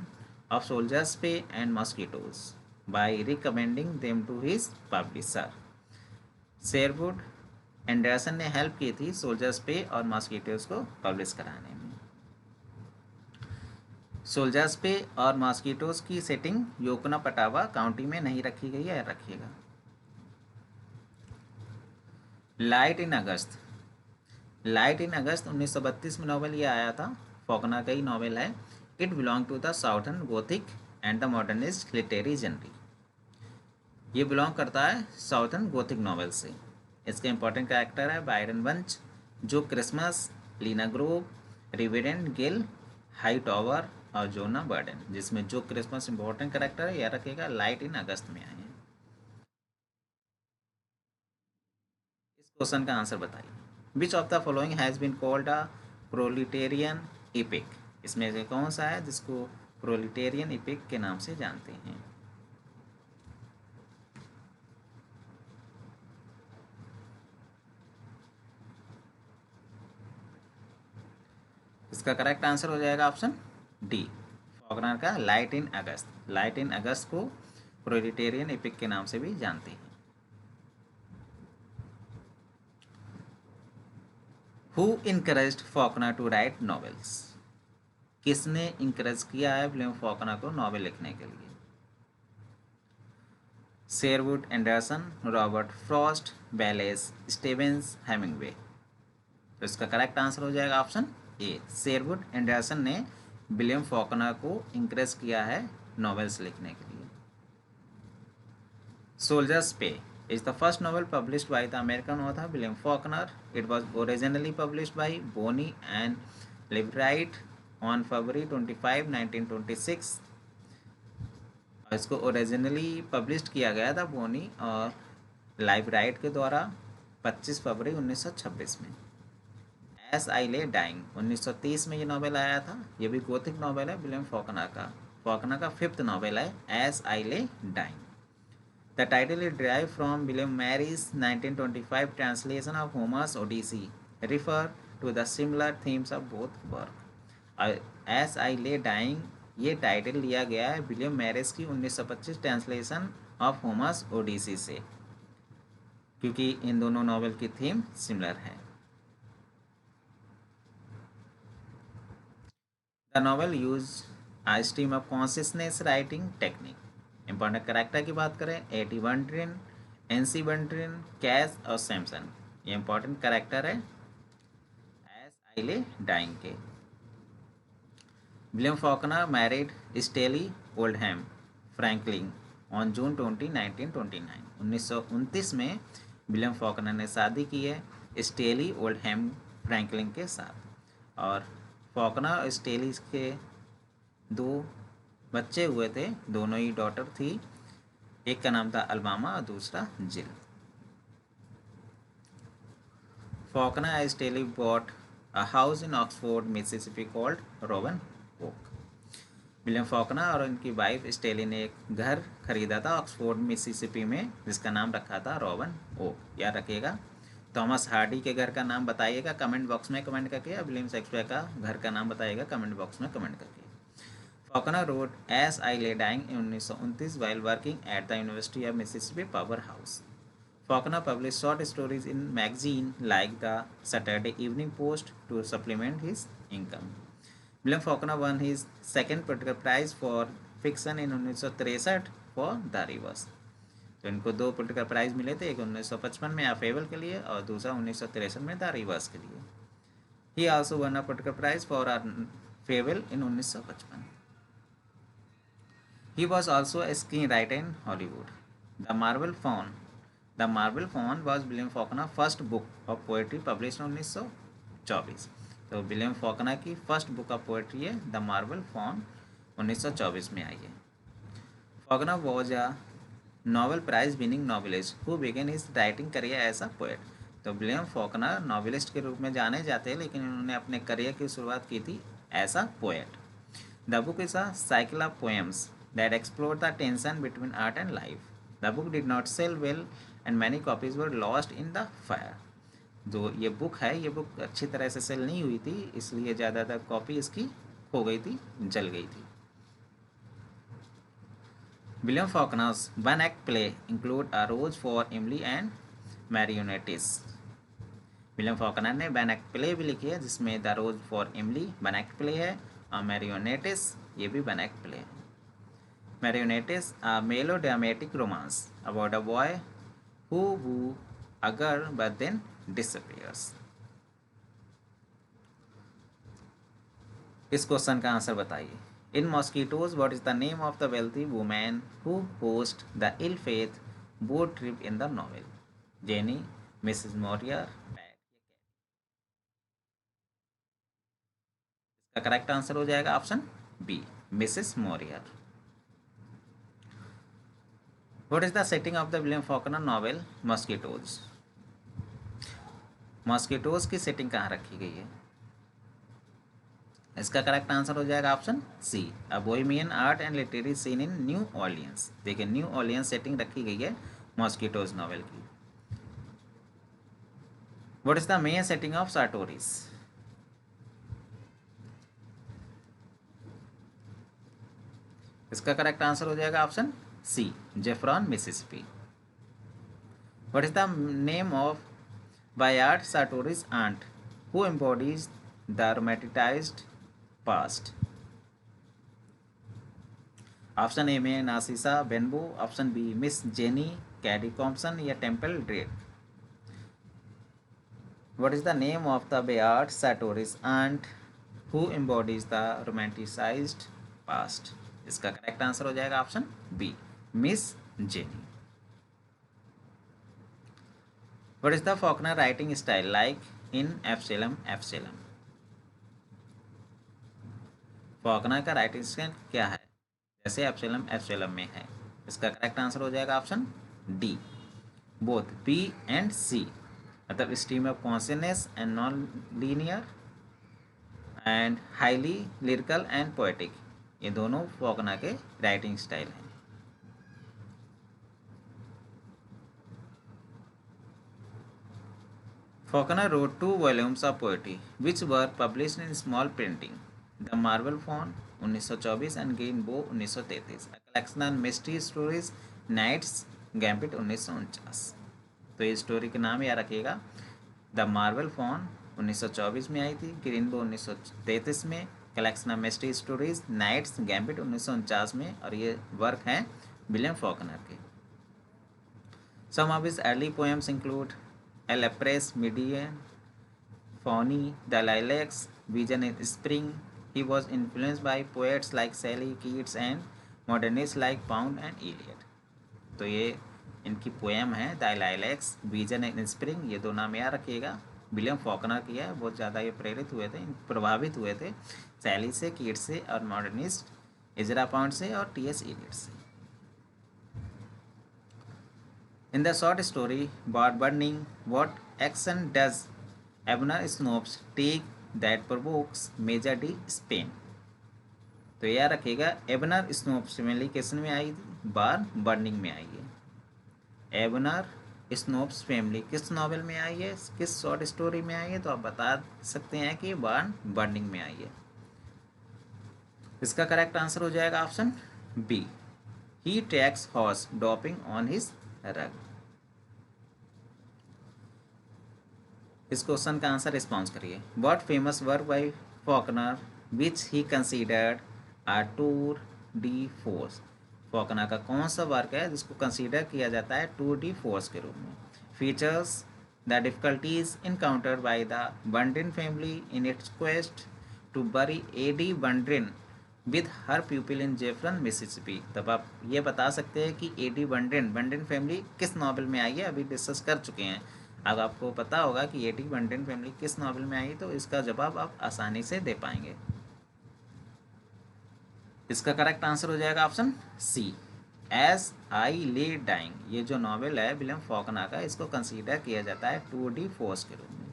of Soldier's Pay and Mosquitoes by recommending them to his publisher. Sherwood Anderson ने हेल्प की थी सोल्जर्स पे और मॉस्किटोज को पब्लिश कराने में। सोल्जर्स पे और मॉस्किटोज की सेटिंग योकोना पटावा काउंटी में नहीं रखी गई है, रखिएगा। Light in August. Light in August 1932 में नॉवेल ये आया था। फॉकनर का ही नॉवेल है। It belong to the Southern Gothic and the modernist literary genre. ये बिलोंग करता है साउथर्न गोथिक नॉवेल से। इसके इंपॉर्टेंट कैरेक्टर है Byron Bunch, Joe Christmas, Lena Grove, Reverend Gail, Hightower और जोना बर्डन, जिसमें जो क्रिसमस इंपॉर्टेंट कैरेक्टर है, याद रखिएगा लाइट इन अगस्त में आए हैं। इस क्वेश्चन का आंसर बताइए। Which of the following has been called a proletarian epic. इसमें से कौन सा है जिसको प्रोलिटेरियन इपिक के नाम से जानते हैं? इसका करेक्ट आंसर हो जाएगा ऑप्शन डी, फॉकनर का light in August. Light in August को प्रोलिटेरियन एपिक के नाम से भी जानते हैं। Who encouraged Faulkner to write novels. किसने इंकरेज किया है विलियम फॉकनर को नॉवेल लिखने के लिए? Sherwood Anderson, Robert Frost, Wallace Stevens, Hemingway. तो इसका करेक्ट आंसर हो जाएगा ऑप्शन ए, शेरवुड एंडरसन ने विलियम फॉकनर को इंकरेज किया है नॉवेल्स लिखने के लिए। सोल्जर्स पे is the first novel published by the American author William Faulkner. It was originally published by Bonnie and Liveright on February 25, 1926. इसको ओरिजिनली पब्लिश किया गया था बोनी और लाइवराइट के द्वारा 25 फरवरी 1926 में। एस आई ले डाइंग 1930 में ये नॉवेल आया था। ये भी गोथिक नॉवेल है विलियम फॉकनर का। फॉकनर का 5th नॉवेल है as I lay dying. The title is derived from William Mary's 1925 translation of Homer's Odyssey, refer to the similar themes of both work. As I Lay Dying ये टाइटल लिया गया है विलियम मैरिस की 1925 ट्रांसलेशन ऑफ होमर्स ओडिसी से, क्योंकि इन दोनों नॉवेल की थीम सिमिलर है। The novel use a stream of consciousness writing technique. Important character की बात करें, Addie Bundren, Anse Bundren, Cash और सैमसन। ये इंपॉर्टेंट कैरेक्टर है एस आई ले डाइंग के। William Faulkner married Estelle Oldham Franklin on June 20, 1929। 1929 में विलियम फॉकनर ने शादी की है स्टेली ओल्डहैम फ्रैंकलिन के साथ। और फॉकनर और स्टेली के 2 बच्चे हुए थे, दोनों ही डॉटर थी। एक का नाम था अल्बामा और दूसरा Jill. Faulkner has Staley bought a house in Oxford, Mississippi called Rowan Oak. William Faulkner और उनकी वाइफ स्टेली ने एक घर खरीदा था ऑक्सफोर्ड मिसिसिपी में जिसका नाम रखा था रोवन ओक। याद रखिएगा। थॉमस हार्डी के घर का नाम बताइएगा कमेंट बॉक्स में कमेंट करके, और विलियम शेक्सपियर का घर का नाम बताइएगा कमेंट बॉक्स में कमेंट करके। Faulkner wrote as I lay dying 1929 while working at the University of Mississippi power house. Faulkner published short stories in magazines like the Saturday Evening Post to supplement his income. William Faulkner won his second Pulitzer Prize for fiction in 1963 for The Rivers. तो इनको दो पुलिटकर प्राइज मिले थे, एक 1955 में फेबल के लिए और दूसरा 1963 में द रिवर्स के लिए। He also won a Pulitzer prize for a fable in 1955। He was also a screen writer in Hollywood. The marble faun was William Faulkner first book of poetry publish 1924। तो विलियम फॉकनर की फर्स्ट बुक ऑफ पोएट्री है द मार्बल फॉन, 1924 में आई है। Faulkner was a Nobel prize winning novelist who began his writing career as a poet. तो विलियम फॉकनर नॉवेलिस्ट के रूप में जाने जाते हैं, लेकिन उन्होंने अपने करियर की शुरुआत की थी as a poet. The book is a cycle of poems that explore the tension between art and life. The book did not sell well and many copies were lost in the fire. जो ये बुक है, ये बुक अच्छी तरह से सेल नहीं हुई थी, इसलिए ज़्यादातर कॉपी इसकी खो गई थी, जल गई थी। William Faulkner's one act play include a rose for Emily and Marionettes. William Faulkner ने वन एक्ट प्ले भी लिखी है जिसमें the rose for Emily one act play है और मैरियोनेटिस ये भी वन एक्ट प्ले है। Marionettes a melodramatic romance about a boy who woo a girl but then disappears। इस क्वेश्चन का आंसर बताइए। In Mosquitoes what is the name of the wealthy women who host the ill fated boat trip in the novel? Jenny, Mrs Maurier, Pat. इसका करेक्ट आंसर हो जाएगा option B, Mrs Maurier. What is the setting of the William Faulkner novel Mosquitoes? Mosquitoes की सेटिंग कहाँ रखी गई है? इसका करेक्ट आंसर हो जाएगा option C, a bohemian art and literary scene in New Orleans. देखिए न्यू ऑर्लियंस सेटिंग रखी गई है मॉस्किटोज नॉवेल की। What is the main setting of Sartoris? इसका करेक्ट आंसर हो जाएगा option C, Jefferson Mississippi. What is the name of Bayard Sartoris aunt who embodies the romanticised past? Option A में Narcissa Benbow, option B Miss Jenny Caddy Compson या Temple Drake. What is the name of the Bayard Sartoris aunt who embodies the romanticised past? इसका करेक्ट आंसर हो जाएगा option B, Miss Jenny. What is the Faulkner writing style like in एब्सैलोम एब्सैलोम? Faulkner का राइटिंग स्टाइल क्या है जैसे एब्सैलोम एब्सैलोम में है? इसका करेक्ट आंसर हो जाएगा option D, both B and C, मतलब stream of consciousness and non linear and highly lyrical and poetic. ये दोनों फॉकनर के राइटिंग स्टाइल हैं। Faulkner wrote 2 volumes of poetry, which were published in small printing. The Marble Fawn 1924 and Green Bow 1933. A collection of mystery stories, Knight's Gambit 1949. तो ये स्टोरी के नाम याद रखिएगा। द मार्बल फॉन 1924 में आई थी, ग्रीन बो 1933 में, collection of mystery stories Knight's gambit 1949 में, और ये वर्क हैं विलियम फॉकनर के। Some of his early poems include El Apress, Median, Fauni, The Lilacs, Vision in Spring. He was influenced by poets like Shelley, Keats and modernists like Pound and Eliot. तो ये इनकी पोएम है द लाइलैक्स, विजन इन स्प्रिंग, ये दो नाम याद रखिएगा। विलियम फॉकनर की है, बहुत ज़्यादा ये प्रेरित हुए थे, प्रभावित हुए थे शैली से, कीट्स से और मॉडर्निस्ट इजरा पॉइंट से और टी.एस. एलियट से। In the short story Bird Burning, what action does Abner Snopes take that provokes Major D Spain? तो याद रखिएगा एबनर स्नोप्स फैमिली किस में आई थी, बार बर्निंग में आई है। एबनर स्नोप्स फैमिली किस नॉवेल में आई है, किस शॉर्ट स्टोरी में आई है, तो आप बता सकते हैं कि बार बर्निंग में आई है। इसका करेक्ट आंसर हो जाएगा option B, he takes horse dropping on his rug. इस क्वेश्चन का आंसर रिस्पॉन्स करिए। What famous work by Faulkner which he considered a tour de force? Faulkner का कौन सा वर्क है जिसको कंसीडर किया जाता है टूर डी फोर्स के रूप में? Features the difficulties encountered by the Bundren family in its quest to bury Addie Bundren with her pupil in Jefferson Mississippi. तब आप ये बता सकते हैं कि एडी बंड्रिन फैमिली किस नॉवल में आई है, अभी डिस्कस कर चुके हैं। अब आपको पता होगा कि एडी बंड्रिन फैमिली किस नॉवल में आई, तो इसका जवाब आप आसानी से दे पाएंगे। इसका करेक्ट आंसर हो जाएगा option C, as I lay dying. ये जो नॉवेल है विलियम फॉकनर का, इसको कंसीडर किया जाता है टूर डी फोर्स के रूप में।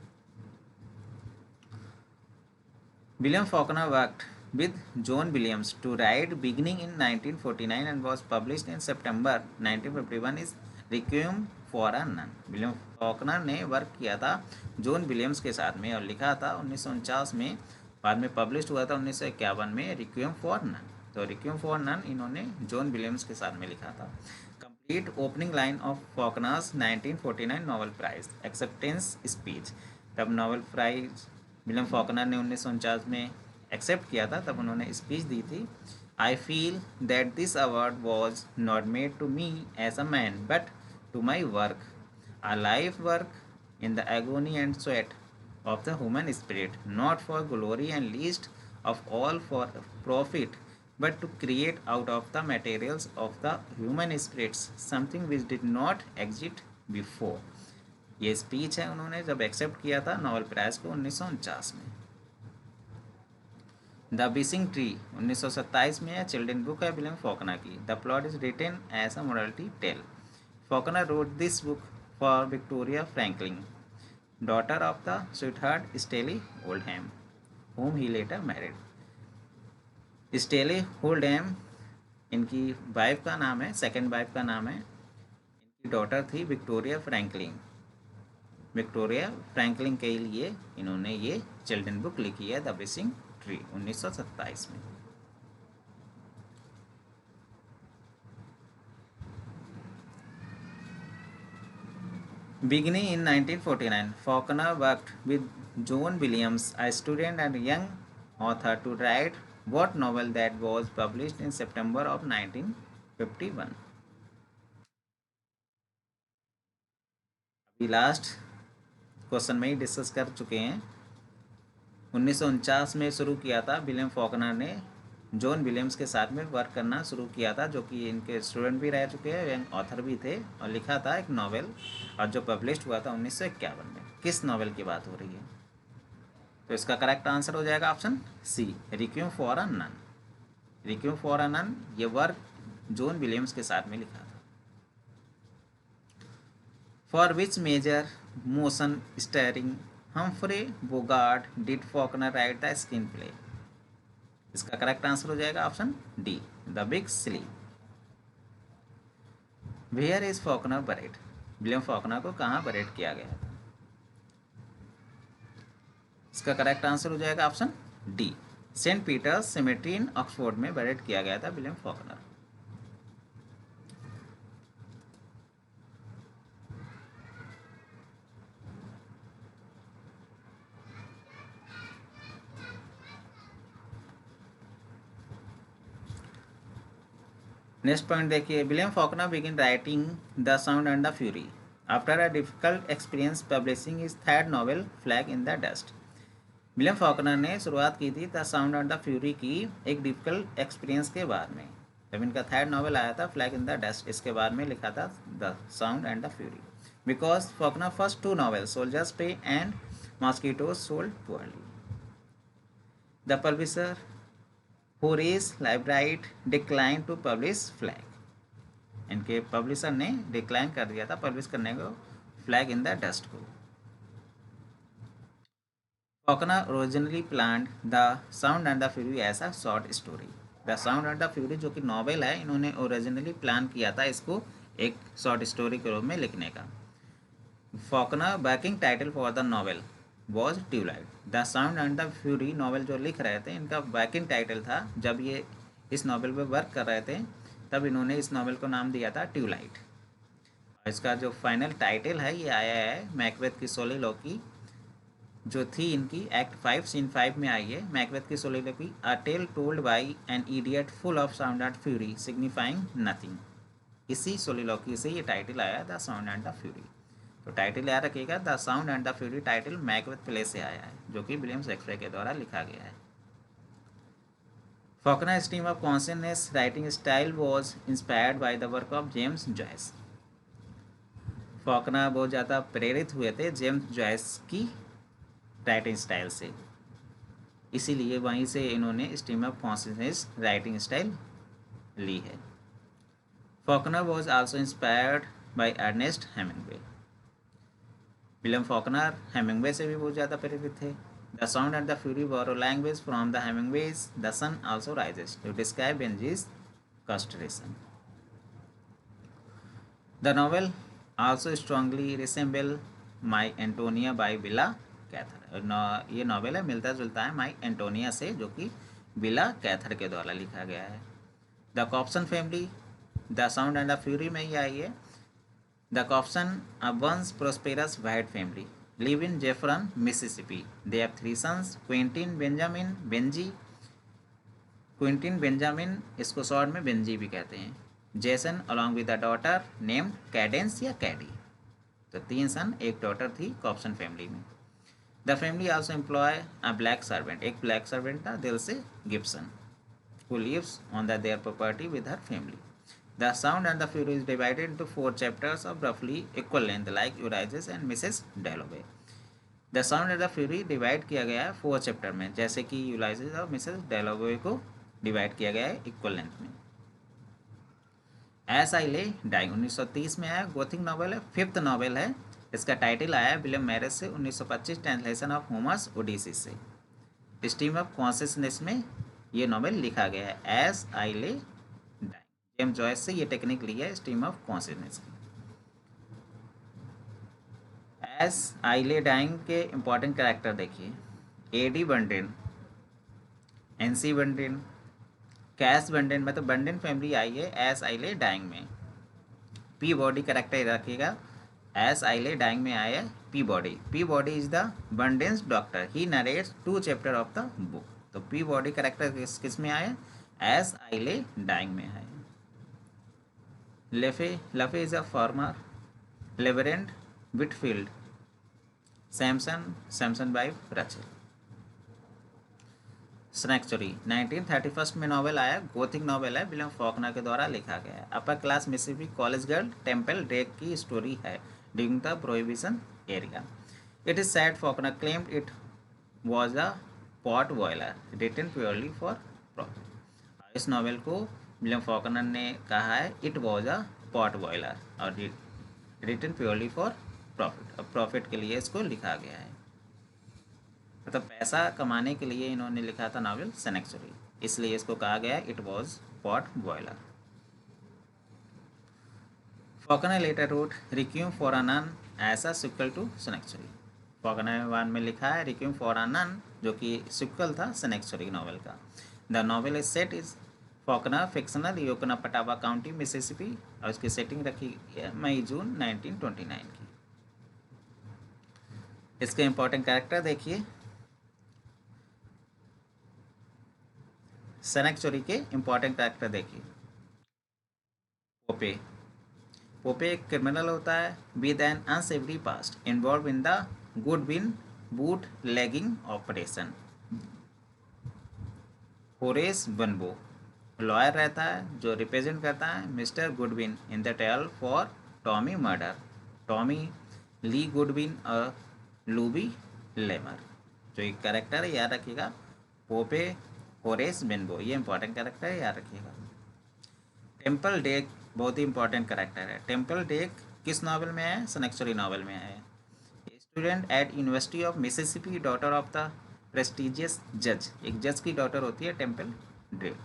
William Faulkner worked with John Williams to write beginning in 1949 and was published in September 1951 is Requiem for a Nun। William Faulkner ने वर्क किया था जॉन विलियम्स के साथ में और लिखा था 1949 में, बाद में पब्लिश हुआ था 1951 में रिक्विएम फॉर नन। तो रिक्विएम फॉर नन इन्होंने जॉन विलियम्स के साथ में लिखा था। Complete opening line of Faulkner's 1949 Nobel Prize acceptance speech. तब नोबेल प्राइज विलियम फॉकनर ने 1949 में एक्सेप्ट किया था, तब उन्होंने स्पीच दी थी। I feel that this award was not made to me as a man but to my work, a life work in the agony and sweat of the human spirit, not for glory and least of all for profit, but to create out of the materials of the human spirits something which did not exist before। ये स्पीच है उन्होंने जब एक्सेप्ट किया था नोबेल प्राइज को 1949 में। द बिसिंग ट्री 1927 में है, चिल्ड्रन बुक है विलियम फॉकनर की। The plot is written as a morality tale. Faulkner wrote this book for Victoria Franklin, daughter of the sweetheart Estelle Oldham, whom he later married। Estelle Oldham इनकी वाइफ का नाम है, सेकंड वाइफ का नाम है। इनकी डॉटर थी विक्टोरिया फ्रैंकलिन। विक्टोरिया फ्रैंकलिन के लिए इन्होंने ये चिल्ड्रन बुक लिखी है द बिसिंग ट्री 1927 में। Beginning in 1949, Faulkner worked with John Williams, a student and young author, to write what novel that was published in September of 1951। अभी लास्ट क्वेश्चन में ही डिस्कस कर चुके हैं। 1949 में शुरू किया था विलियम फॉकनर ने, जॉन विलियम्स के साथ में वर्क करना शुरू किया था, जो कि इनके स्टूडेंट भी रह चुके हैं, यंग ऑथर भी थे, और लिखा था एक नॉवेल, और जो पब्लिश हुआ था 1951 में। किस नॉवेल की बात हो रही है? तो इसका करेक्ट आंसर हो जाएगा option C, requiem for a nun. Requiem for a nun ये वर्क जॉन विलियम्स के साथ में लिखा था। For which major motion starring Humphrey Bogart did Faulkner write the screen play? इसका करेक्ट आंसर हो जाएगा option D, the big sleep. Where is Faulkner buried? William Faulkner को कहाँ बरेड किया गया था? इसका करेक्ट आंसर हो जाएगा option D, Saint Peter's cemetery in Oxford में बरेड किया गया था विलियम फॉकनर। नेक्स्ट पॉइंट देखिए, William Faulkner begin writing the sound and the Fury after a difficult experience publishing his third novel Flag in the Dust. William Faulkner ने शुरुआत की थी the sound and the Fury की एक डिफिकल्ट एक्सपीरियंस के बाद में, जब इनका थर्ड नॉवेल आया था फ्लैग इन द डस्ट, इसके बाद में लिखा था the sound and the fury. Because Faulkner first two novel Soldiers' Pay and Mosquitoes sold poorly. The publisher Horace Librite declined to publish Flag। इनके पब्लिशर ने डिक्लाइन कर दिया था पब्लिश करने को फ्लैग इन द डस्ट को। Faulkner originally planned the sound and the fury as a short story. The sound and the fury जो कि नॉवेल है, इन्होंने ओरिजिनली प्लान किया था इसको एक शॉर्ट स्टोरी के रूप में लिखने का। Faulkner working title for the novel was twilight. The sound and the fury novel जो लिख रहे थे, इनका वर्किंग टाइटल था, जब ये इस नॉवेल पे वर्क कर रहे थे तब इन्होंने इस नॉवेल को नाम दिया था ट्यूलाइट। इसका जो फाइनल टाइटल है ये आया है मैकबेथ की सोलिलोकी जो थी इनकी एक्ट 5 सीन 5 में आई है। मैकबेथ की soliloquy, a tale told by an idiot full of sound and fury signifying nothing. इसी सोलिलोकी से ये टाइटल आया the sound and the fury. तो टाइटल याद रखिएगा, the sound and the fury title Macbeth play से आया है जो कि विलियम शेक्सपियर के द्वारा लिखा गया है। Faulkner stream of consciousness writing style was inspired by the work of James Joyce. Faulkner बहुत ज़्यादा प्रेरित हुए थे जेम्स जॉयस की राइटिंग स्टाइल से, इसीलिए वहीं से इन्होंने stream of consciousness writing style ली है। Faulkner was also inspired by Ernest Hemingway. William Faulkner Hemingway से भी बहुत ज़्यादा प्रेरित थे। The sound and the fury borrow language from the Hemingway's the sun also rises to describe Benjy's constellation. The novel also strongly resemble My Antonia by Willa Cather. ये नॉवेल है मिलता जुलता है माई एंटोनिया से जो कि विला कैथर के द्वारा लिखा गया है। The Compson family, the sound and the fury में ही आई है। The Cobson, a once prosperous white family, live in Jefferson, Mississippi. They have 3 sons, Quentin Benjamin, Benji, Quentin Benjamin, इसको शॉर्ट में बेंजी भी कहते हैं, Jason along with a daughter named Cadence या कैडी। तो 3 सन एक डॉटर थी कॉप्सन फैमिली में। The family also employ a black servant, एक ब्लैक सर्वेंट था Dilsey Gibson, who lives on their property with her family. The Sound and the Fury is divided into 4 chapters of roughly equal length like Ulysses and Mrs. Dalloway. The Sound and the Fury divide किया गया है 4 चैप्टर में, जैसे कि यूलाइसिस और मिसेस डेलोवे को डिवाइड किया गया है इक्वल लेंथ में। एस आई ले डाइंग 1930 में आया, गोथिक नॉवल है, 5th नॉवल है। इसका टाइटल आया विलियम मैरिज से 1925 ट्रांसलेशन ऑफ होमस ओडिसी से। स्ट्रीम ऑफ कॉन्शियसनेस में ये नॉवल लिखा गया है as I lay dying. James Joyce से ये टेक्निक ली है स्ट्रीम ऑफ कॉन्शियसनेस की। एस आई ले डाइंग के इंपॉर्टेंट कैरेक्टर देखिए, एडी बंडेन, एनसी बंडेन, कैस बंडेन, मतलब बंडेन फैमिली आई है एस आई ले डाइंग में। पी बॉडी कैरेक्टर रखिएगा, एस आई ले डाइंग में आया Peabody. Peabody is the Bundrens' doctor, he narrates 2 chapter of the book. तो पी बॉडी कैरेक्टर किस में आया, एस आई ले डाइंग में आया। लफे is a farmer, Reverend Whitfield, Samson by Rachel। स्नैक्चुरी 1931 में नॉवेल आया, गोथिक नॉवेल है, विलियम फॉकनर के द्वारा लिखा गया है। Upper class Mississippi college girl Temple Drake की स्टोरी है during the prohibition area. It is said Faulkner claimed it was a potboiler written purely for profit. इस नॉवेल को विलियम फॉकनर ने कहा है it was a potboiler और रिटन प्योरली फॉर प्रॉफिट। अब प्रॉफिट के लिए इसको लिखा गया है, मतलब पैसा कमाने के लिए इन्होंने लिखा था नॉवेल स्नैक्चुरी, इसलिए इसको कहा गया है it was pot boiler. Faulkner later wrote requiem for a nun as a sequel to Sanctuary. Faulkner बाद में लिखा है रिक्यूम फॉर अ नन जो कि सिक्वल था स्नैक्चुरी नॉवेल का। The novel is set is Faulkner fictional Yoknapatawpha county Mississippi और इसकी सेटिंग रखी है मई जून 1929 की। इसके इंपॉर्टेंट कैरेक्टर देखिए, स्नैक्चुरी के इंपॉर्टेंट कैरेक्टर देखिए। पोपे, पोपे एक क्रिमिनल होता है with an unsavoury past involve in the Goodwin bootlegging operation. Horace Benbow lawyer रहता है जो रिप्रेजेंट करता है mister Goodwin in the trial for Tommy murder. Tommy Lee Goodwin और लूबी लेमर। जो एक कैरेक्टर है याद रखिएगा, पोपे होरेस बेनबो, ये इंपॉर्टेंट कैरेक्टर है याद रखिएगा। टेम्पल बहुत ही इंपॉर्टेंट कैरेक्टर है। टेम्पल ड्रेक किस नॉवल में है? सनेक्चुरी नॉवल में है। Student at University of Mississippi, daughter of the prestigious जज, एक जज की डॉटर होती है Temple Drake.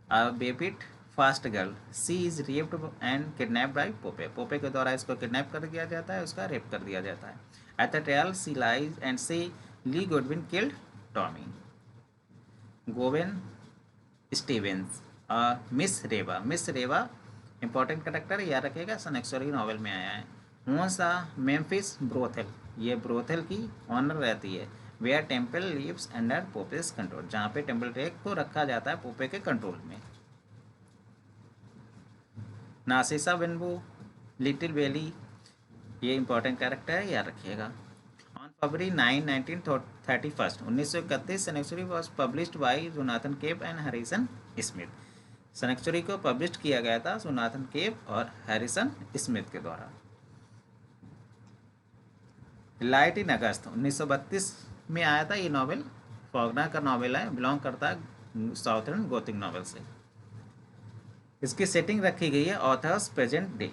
A Babbitt fast girl, she is raped and kidnap by Popeye, Popeye के द्वारा इसको किडनैप कर दिया जाता है, उसका रेप कर दिया जाता है। At the trial she lies and she Lee Goodwin killed Tommy. Gowan Stevens, Miss Reba important character याद रखिएगा, सनेक्चुरी नॉवल में आया है। ओन्स द मेम्फिस ब्रोथेल, ये ब्रोथेल की ऑनर रहती है। Where Temple lives under Popeye's control, जहाँ पे टेम्पल ड्रेक को रखा जाता है पोपे के कंट्रोल में। नासिसा विनबो, लिटिल वैली, ये इंपॉर्टेंट कैरेक्टर है, याद रखिएगा। On February 9, 1931 Sanctuary was published by Jonathan Cape and Harrison Smith. Sanctuary को पब्लिश किया गया था जोनाथन केप और हैरिसन स्मिथ के द्वारा। लाइट इन अगस्त 1932 में आया था ये नॉवेल, फॉगनर का नॉवेल है, बिलोंग करता है साउथर्न गोथिक नॉवेल से। इसकी सेटिंग रखी गई है authors present day,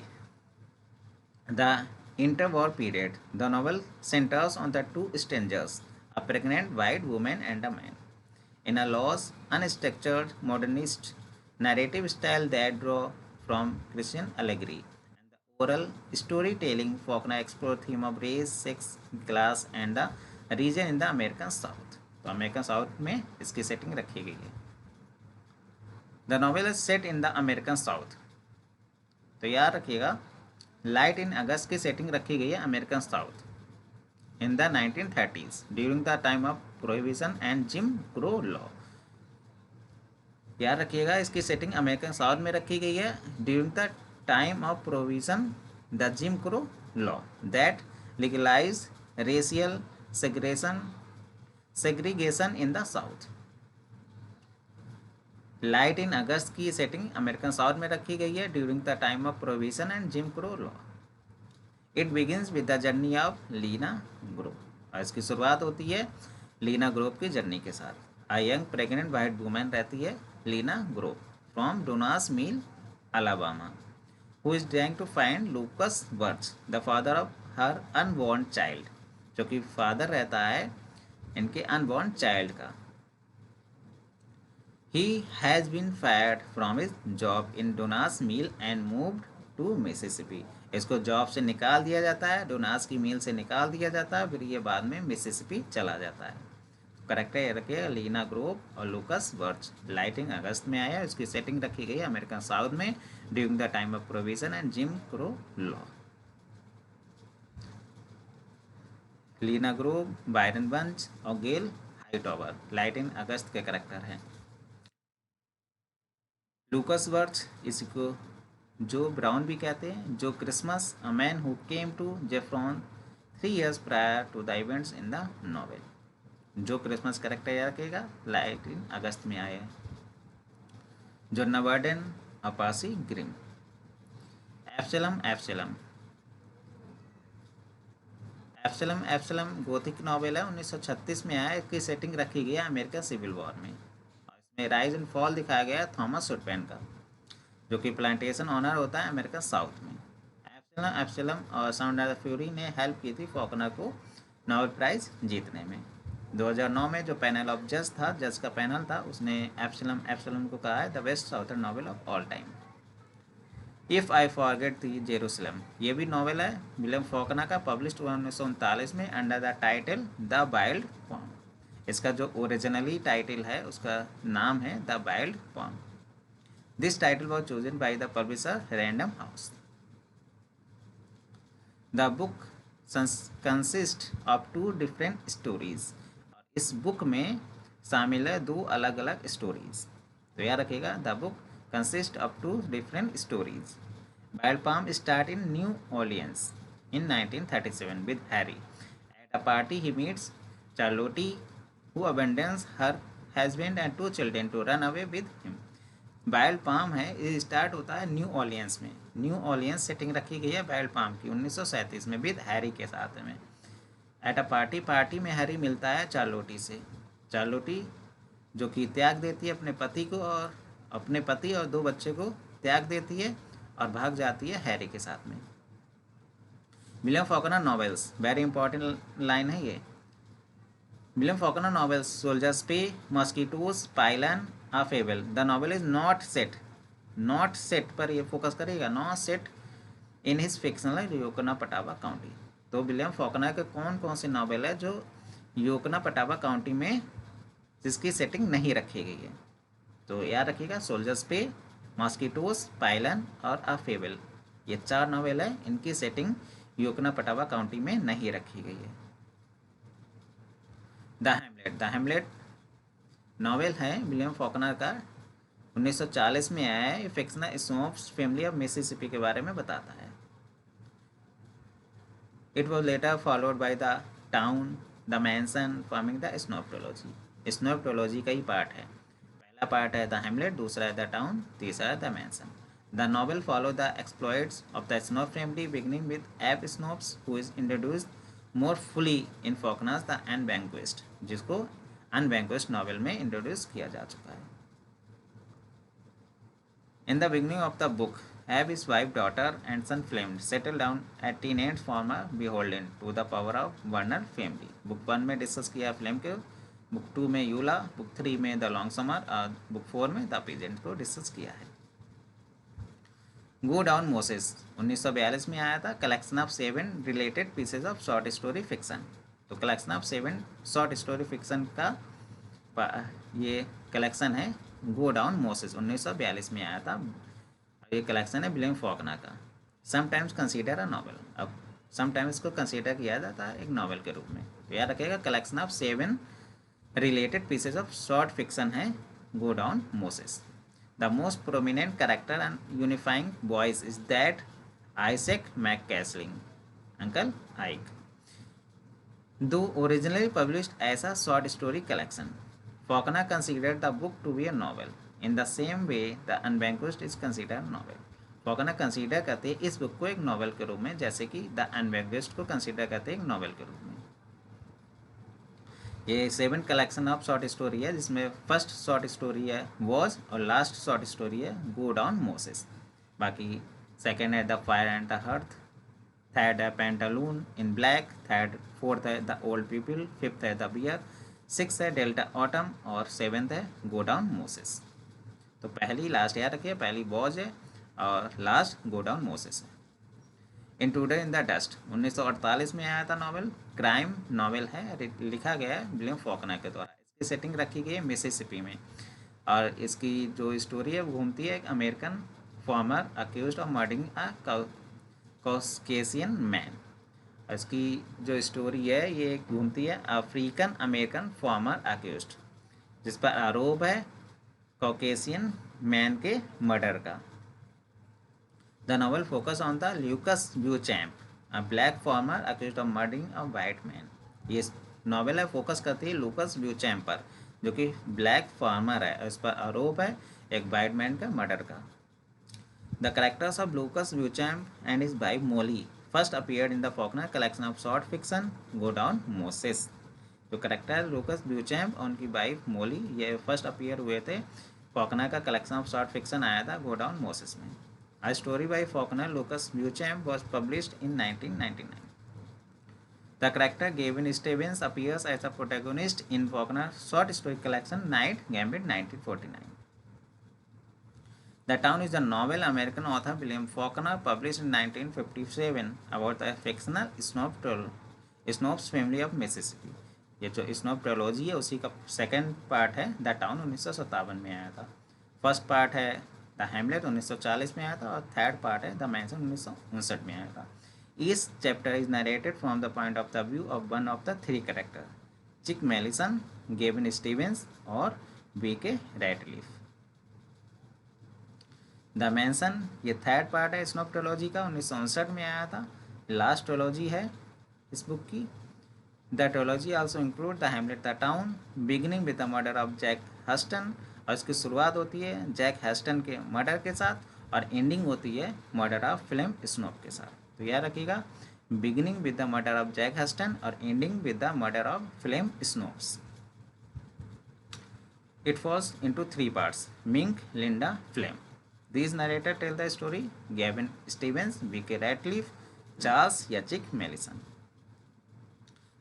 the interwar period. The novel centres on the two strangers, a pregnant white women and a man, in a loose, unstructured, modernist narrative style that draw from Christian allegory and the oral storytelling. Faulkner explored theme of race, sex, class and the region in the American South. तो अमेरिकन साउथ में इसकी सेटिंग रखी गई है। The novel is set in the American south, तो याद रखिएगा लाइट इन अगस्त की सेटिंग रखी गई है American south in the 1930s during the time of prohibition and Jim Crow law। याद रखिएगा इसकी सेटिंग अमेरिकन साउथ में रखी गई है during the time of provision the Jim Crow law that legalise racial segregation in the south. Light in August की सेटिंग अमेरिकन साउथ में रखी गई है during the time of provision and Jim Crow law. It begins with the journey of Lena Grove, और इसकी शुरुआत होती है लीना ग्रोव की जर्नी के साथ। A young pregnant white woman रहती है Lena Grove from Doane's Mill Alabama, who is trying to find Lucas वर्थ, the father of her unborn child, जो कि फादर रहता है इनके अनबॉर्न चाइल्ड का। He has been fired from his job in Doane's Mill and moved to Mississippi, इसको जॉब से निकाल दिया जाता है, डोनास की मील से निकाल दिया जाता है, फिर ये बाद में मिसिसिपी चला जाता है। करेक्ट है, रखिए लीना ग्रोव और लूकस वर्थ। लाइटिंग अगस्त में आया, इसकी सेटिंग रखी गई है अमेरिकन साउथ में during the time of provision and Jim Crow law. Lena Grove, Byron Bunch और गेल हाइटओवर लाइटिंग अगस्त के करेक्टर हैं। लूकस वर्थ इसको जो ब्राउन भी कहते हैं, Joe Christmas, a man who came to Jefferson 3 years prior to the events in the novel. Joe Christmas character याद रखेगा, लाइट इन अगस्त में आए। Joanna Burden, Percy Grimm. Absalom Absalom Absalom Absalom Gothic novel है, 1936 में आया, इसकी सेटिंग रखी गई है अमेरिका सिविल वॉर में, और इसमें राइज एंड फॉल दिखाया गया है थॉमस शुडपेन का, जो कि प्लांटेशन ऑनर होता है अमेरिका साउथ में। एब्सलम और साउंड ऑफ द फ्यूरी ने हेल्प की थी फॉकनर को नोबेल प्राइज़ जीतने में। 2009 में जो पैनल ऑफ जज था, जज का पैनल था, उसने एब्सलम को कहा है the best Southern novel of all time. If I forget the Jerusalem, ये भी नॉवेल है विलियम फॉकनर का, पब्लिश्ड हुआ 1939 में under the title the wild palms. इसका जो ओरिजिनली टाइटल है उसका नाम है the wild palms. This title was chosen by the publisher Random House. The book consists of 2 different stories. और इस बुक में शामिल है 2 अलग अलग स्टोरीज, तो याद रखिएगा the book consist of 2 different stories. Wild Palm start in New Orleans in 1937 with Harry. At a party he meets Charlotte, who abandons her husband and 2 children to run away with him. Wild palm है, ये स्टार्ट होता है न्यू ऑर्लियंस में। न्यू ऑर्लियंस सेटिंग रखी गई है वाइल्ड पाम की 1937 में विद हैरी के साथ में। एट अ पार्टी में हैरी मिलता है चार्लोटी से। चार्लोटी जो कि त्याग देती है अपने पति को और अपने पति और 2 बच्चे को त्याग देती है और भाग जाती है हैरी के साथ में। William Faulkner novels, very important line है ये। William Faulkner novels Soldiers' Pay, Mosquitoes, Pylon, a fable. The novel is not set पर ये फोकस करेगा, not set in his fictional Yoknapatawpha county. तो विलियम फॉकनर के कौन कौन से नॉवेल है जो योकना पटावा काउंटी में जिसकी सेटिंग नहीं रखी गई है? तो याद रखिएगा, सोल्जर्स पे, मॉस्किटोज, पाइलन और अ फेबल, ये 4 नॉवेल है, इनकी सेटिंग योकना पटावा काउंटी में नहीं रखी गई है। द हेमलेट नॉवेल है विलियम फॉकनर का, 1940 में आया है। Fictional Snopes family of Mississippi के बारे में बताता है। It was later followed by the Town, the Mansion, forming the Snopes trilogy. Snopes trilogy का ही पार्ट है। पहला पार्ट है द हेमलेट, दूसरा है द टाउन, तीसरा है the Mansion. The novel follow the exploits of the Snopes family beginning with Ab Snopes who is introduced more fully in Faulkner's the Unvanquished, जिसको अनवैंक्विश्ड नॉवल में इंट्रोड्यूस किया जा चुका है। In the beginning of the book, Ab, his wife, daughter, and son Flame settle down at teenage farmer beholden to the power of Warner family. Book 1 में डिस्कस किया फ्लेम को, बुक 2 में यूला, बुक 3 में द लॉन्ग समर और बुक 4 में द पीजेंट को डिस्कस किया है। गो डाउन मोसेस 1942 में आया था, collection of 7 related pieces of short story fiction. तो collection of 7 short story fiction का ये कलेक्शन है गो डाउन मोसेस, 1942 में आया था। ये कलेक्शन है विलियम फॉकनर का। समटाइम्स कंसीडर अ नॉवल, अब समटाइम्स इसको कंसीडर किया जाता है एक नॉवल के रूप में। तो याद रखिएगा, collection of 7 related pieces of short fiction है Go down Moses. The most prominent character and unifying voice is that Isaac McCaslin, Uncle Ike. Though originally published as a short story collection, Faulkner considered the book to be a novel. In the same way, The Unvanquished is considered a novel. Faulkner consider करते हैं इस बुक को एक नॉवल के रूप में, जैसे कि द अनवैंक्विश्ड को कंसीडर करते हैं एक नॉवल के रूप में। ये 7 कलेक्शन ऑफ शॉर्ट स्टोरी है, जिसमें फर्स्ट शॉर्ट स्टोरी है वॉज और लास्ट शॉर्ट स्टोरी है गो डाउन मोसेस। बाकी सेकेंड है the fire and the hearth, third है पेंटालून इन ब्लैक, फोर्थ है द ओल्ड पीपल, फिफ्थ है द बियर, 6 है डेल्टा ऑटम और 7th है गो डाउन मोसेस। तो पहली लास्ट याद रखिए, पहली बॉज है और लास्ट गो डाउन मोसेस है। इंट्रूडर इन द डस्ट 1948 में आया था नॉवल, क्राइम नॉवल है, लिखा गया है विलियम फॉकनर के द्वारा। इसकी सेटिंग रखी गई है मिसिसिपी में और इसकी जो स्टोरी है वो घूमती है एक American farmer accused of murdering a Caucasian man. इसकी जो स्टोरी है ये घूमती है अफ्रीकन अमेरिकन फार्मर अक्यूज्ड, जिस पर आरोप है कॉकेशियन मैन के मर्डर का। The novel focus on the Lucas Beauchamp, a black farmer accused of murdering a white man. ये नॉवल है फोकस करती है लूकस ब्यूचैम्प पर, जो कि ब्लैक फार्मर है, इस पर आरोप है एक वाइट मैन का मर्डर का। The characters of Lucas Beauchamp and his wife Molly first appeared in the Faulkner collection of short fiction go down Moses. जो करेक्टर लूकस ब्यूचैम्प और उनकी वाइफ मोली ये फर्स्ट अपीयर हुए थे फॉकनर का कलेक्शन ऑफ शॉर्ट फिक्शन आया था गो डाउन मोसेस में। A story by Faulkner, Lucas Beauchamp was published in 1999. The character Gavin Stevens appears as a protagonist in Faulkner's short story collection Night Gambit 1949. The Town is a novel American author William Faulkner published in 1957 about the fictional Snobs family of Mississippi. ये जो स्नोब ट्रिलॉजी है उसी का सेकेंड पार्ट है द टाउन, 1957 में आया था। फर्स्ट पार्ट है द हेमलेट, 1940 में आया था और थर्ड पार्ट है द मैंसन, 1959 में आया था। Each chapter is narrated from the point of the view of one of the 3 character, चिक मेलिसन, गेविन स्टीवेंस और B.K. रैटक्लिफ। द मैंसन ये थर्ड पार्ट है स्नोब ट्रिलॉजी का, 1959 में आया था, लास्ट ट्रिलॉजी है इस बुक की। The trilogy also include the Hamlet the town, beginning with the murder of Jack Houston, और इसकी शुरुआत होती है जैक हेस्टन के मर्डर के साथ और एंडिंग होती है मर्डर ऑफ फिल्म स्नोब के साथ। तो याद रखिएगा, beginning with the murder of Jack Houston और ending with the murder of Flem Snopes. It falls into 3 parts, Mink, Linda, Flem. These narrators tell the story Gavin Stevens, B.K. Ratcliffe, Charles Yachik Mellison.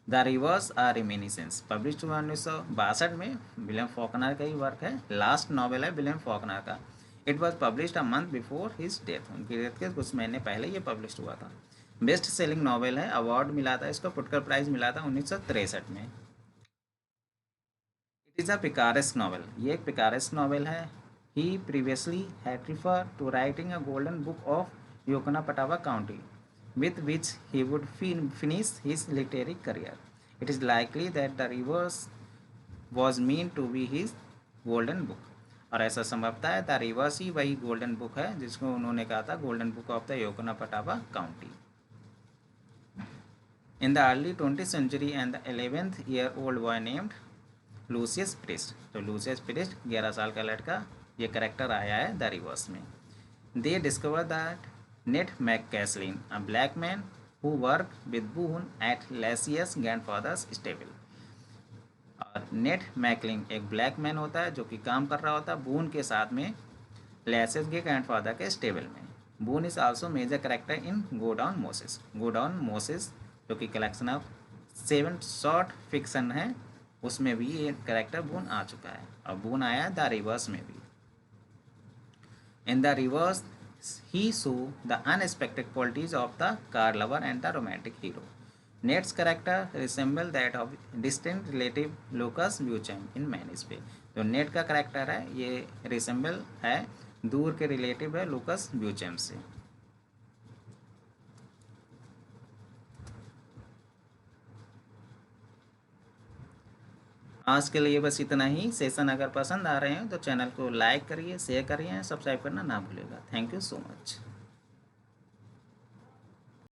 The Reivers a reminiscence publish हुआ 1962 में, विलियम फॉकनर का ही वर्क है, लास्ट नॉवेल है विलियम फॉकनर का। It was published a month before his death, उनकी डेथ के कुछ महीने पहले ये पब्लिश हुआ था। बेस्ट सेलिंग नॉवेल है, अवार्ड मिला था इसको, पुटकर प्राइज मिला था 1963 में। It is a picaresque novel, ये एक पिकारेस्क नॉवेल है। He previously had refer to writing a Golden Book of Yoknapatawpha County with which he would finish his literary career. It is likely that the reverse was meant to be his golden book. और ऐसा संभवता है द रिवर्स ही वही गोल्डन बुक है जिसको उन्होंने कहा था Golden Book of the Yoknapatawpha County. In the early 20th century and the 11th year old boy named Lucius Priest, तो लूसियस प्रिस्ट 11 साल का लड़का, ये करेक्टर आया है द रिवर्स में। दे discover that Ned McCaslin, a black man who worked with Boone at Lassier's grandfather's stable. और नेट मैकलिन एक ब्लैक मैन होता है जो कि काम कर रहा होता है बून के साथ में लैसियस के ग्रैंडफादर के स्टेबल में। Boon is also major character in Go down Moses. Go down Moses जो कि कलेक्शन ऑफ 7 शॉर्ट फिक्शन है, उसमें भी ये कैरेक्टर बून आ चुका है, और बून आया द रिवर्स में भी। In the reverse he saw the unexpected qualities of the car lover and the romantic hero. Ned's character resembles that of distant relative Lucas Buchan in many ways. तो नेट का करेक्टर है ये रिसेंबल है, दूर के रिलेटिव है लूकस ब्यूचैम से। आज के लिए बस इतना ही। सेशन अगर पसंद आ रहे हैं तो चैनल को लाइक करिए, शेयर करिए, सब्सक्राइब करना ना भूलिएगा। Thank you so much.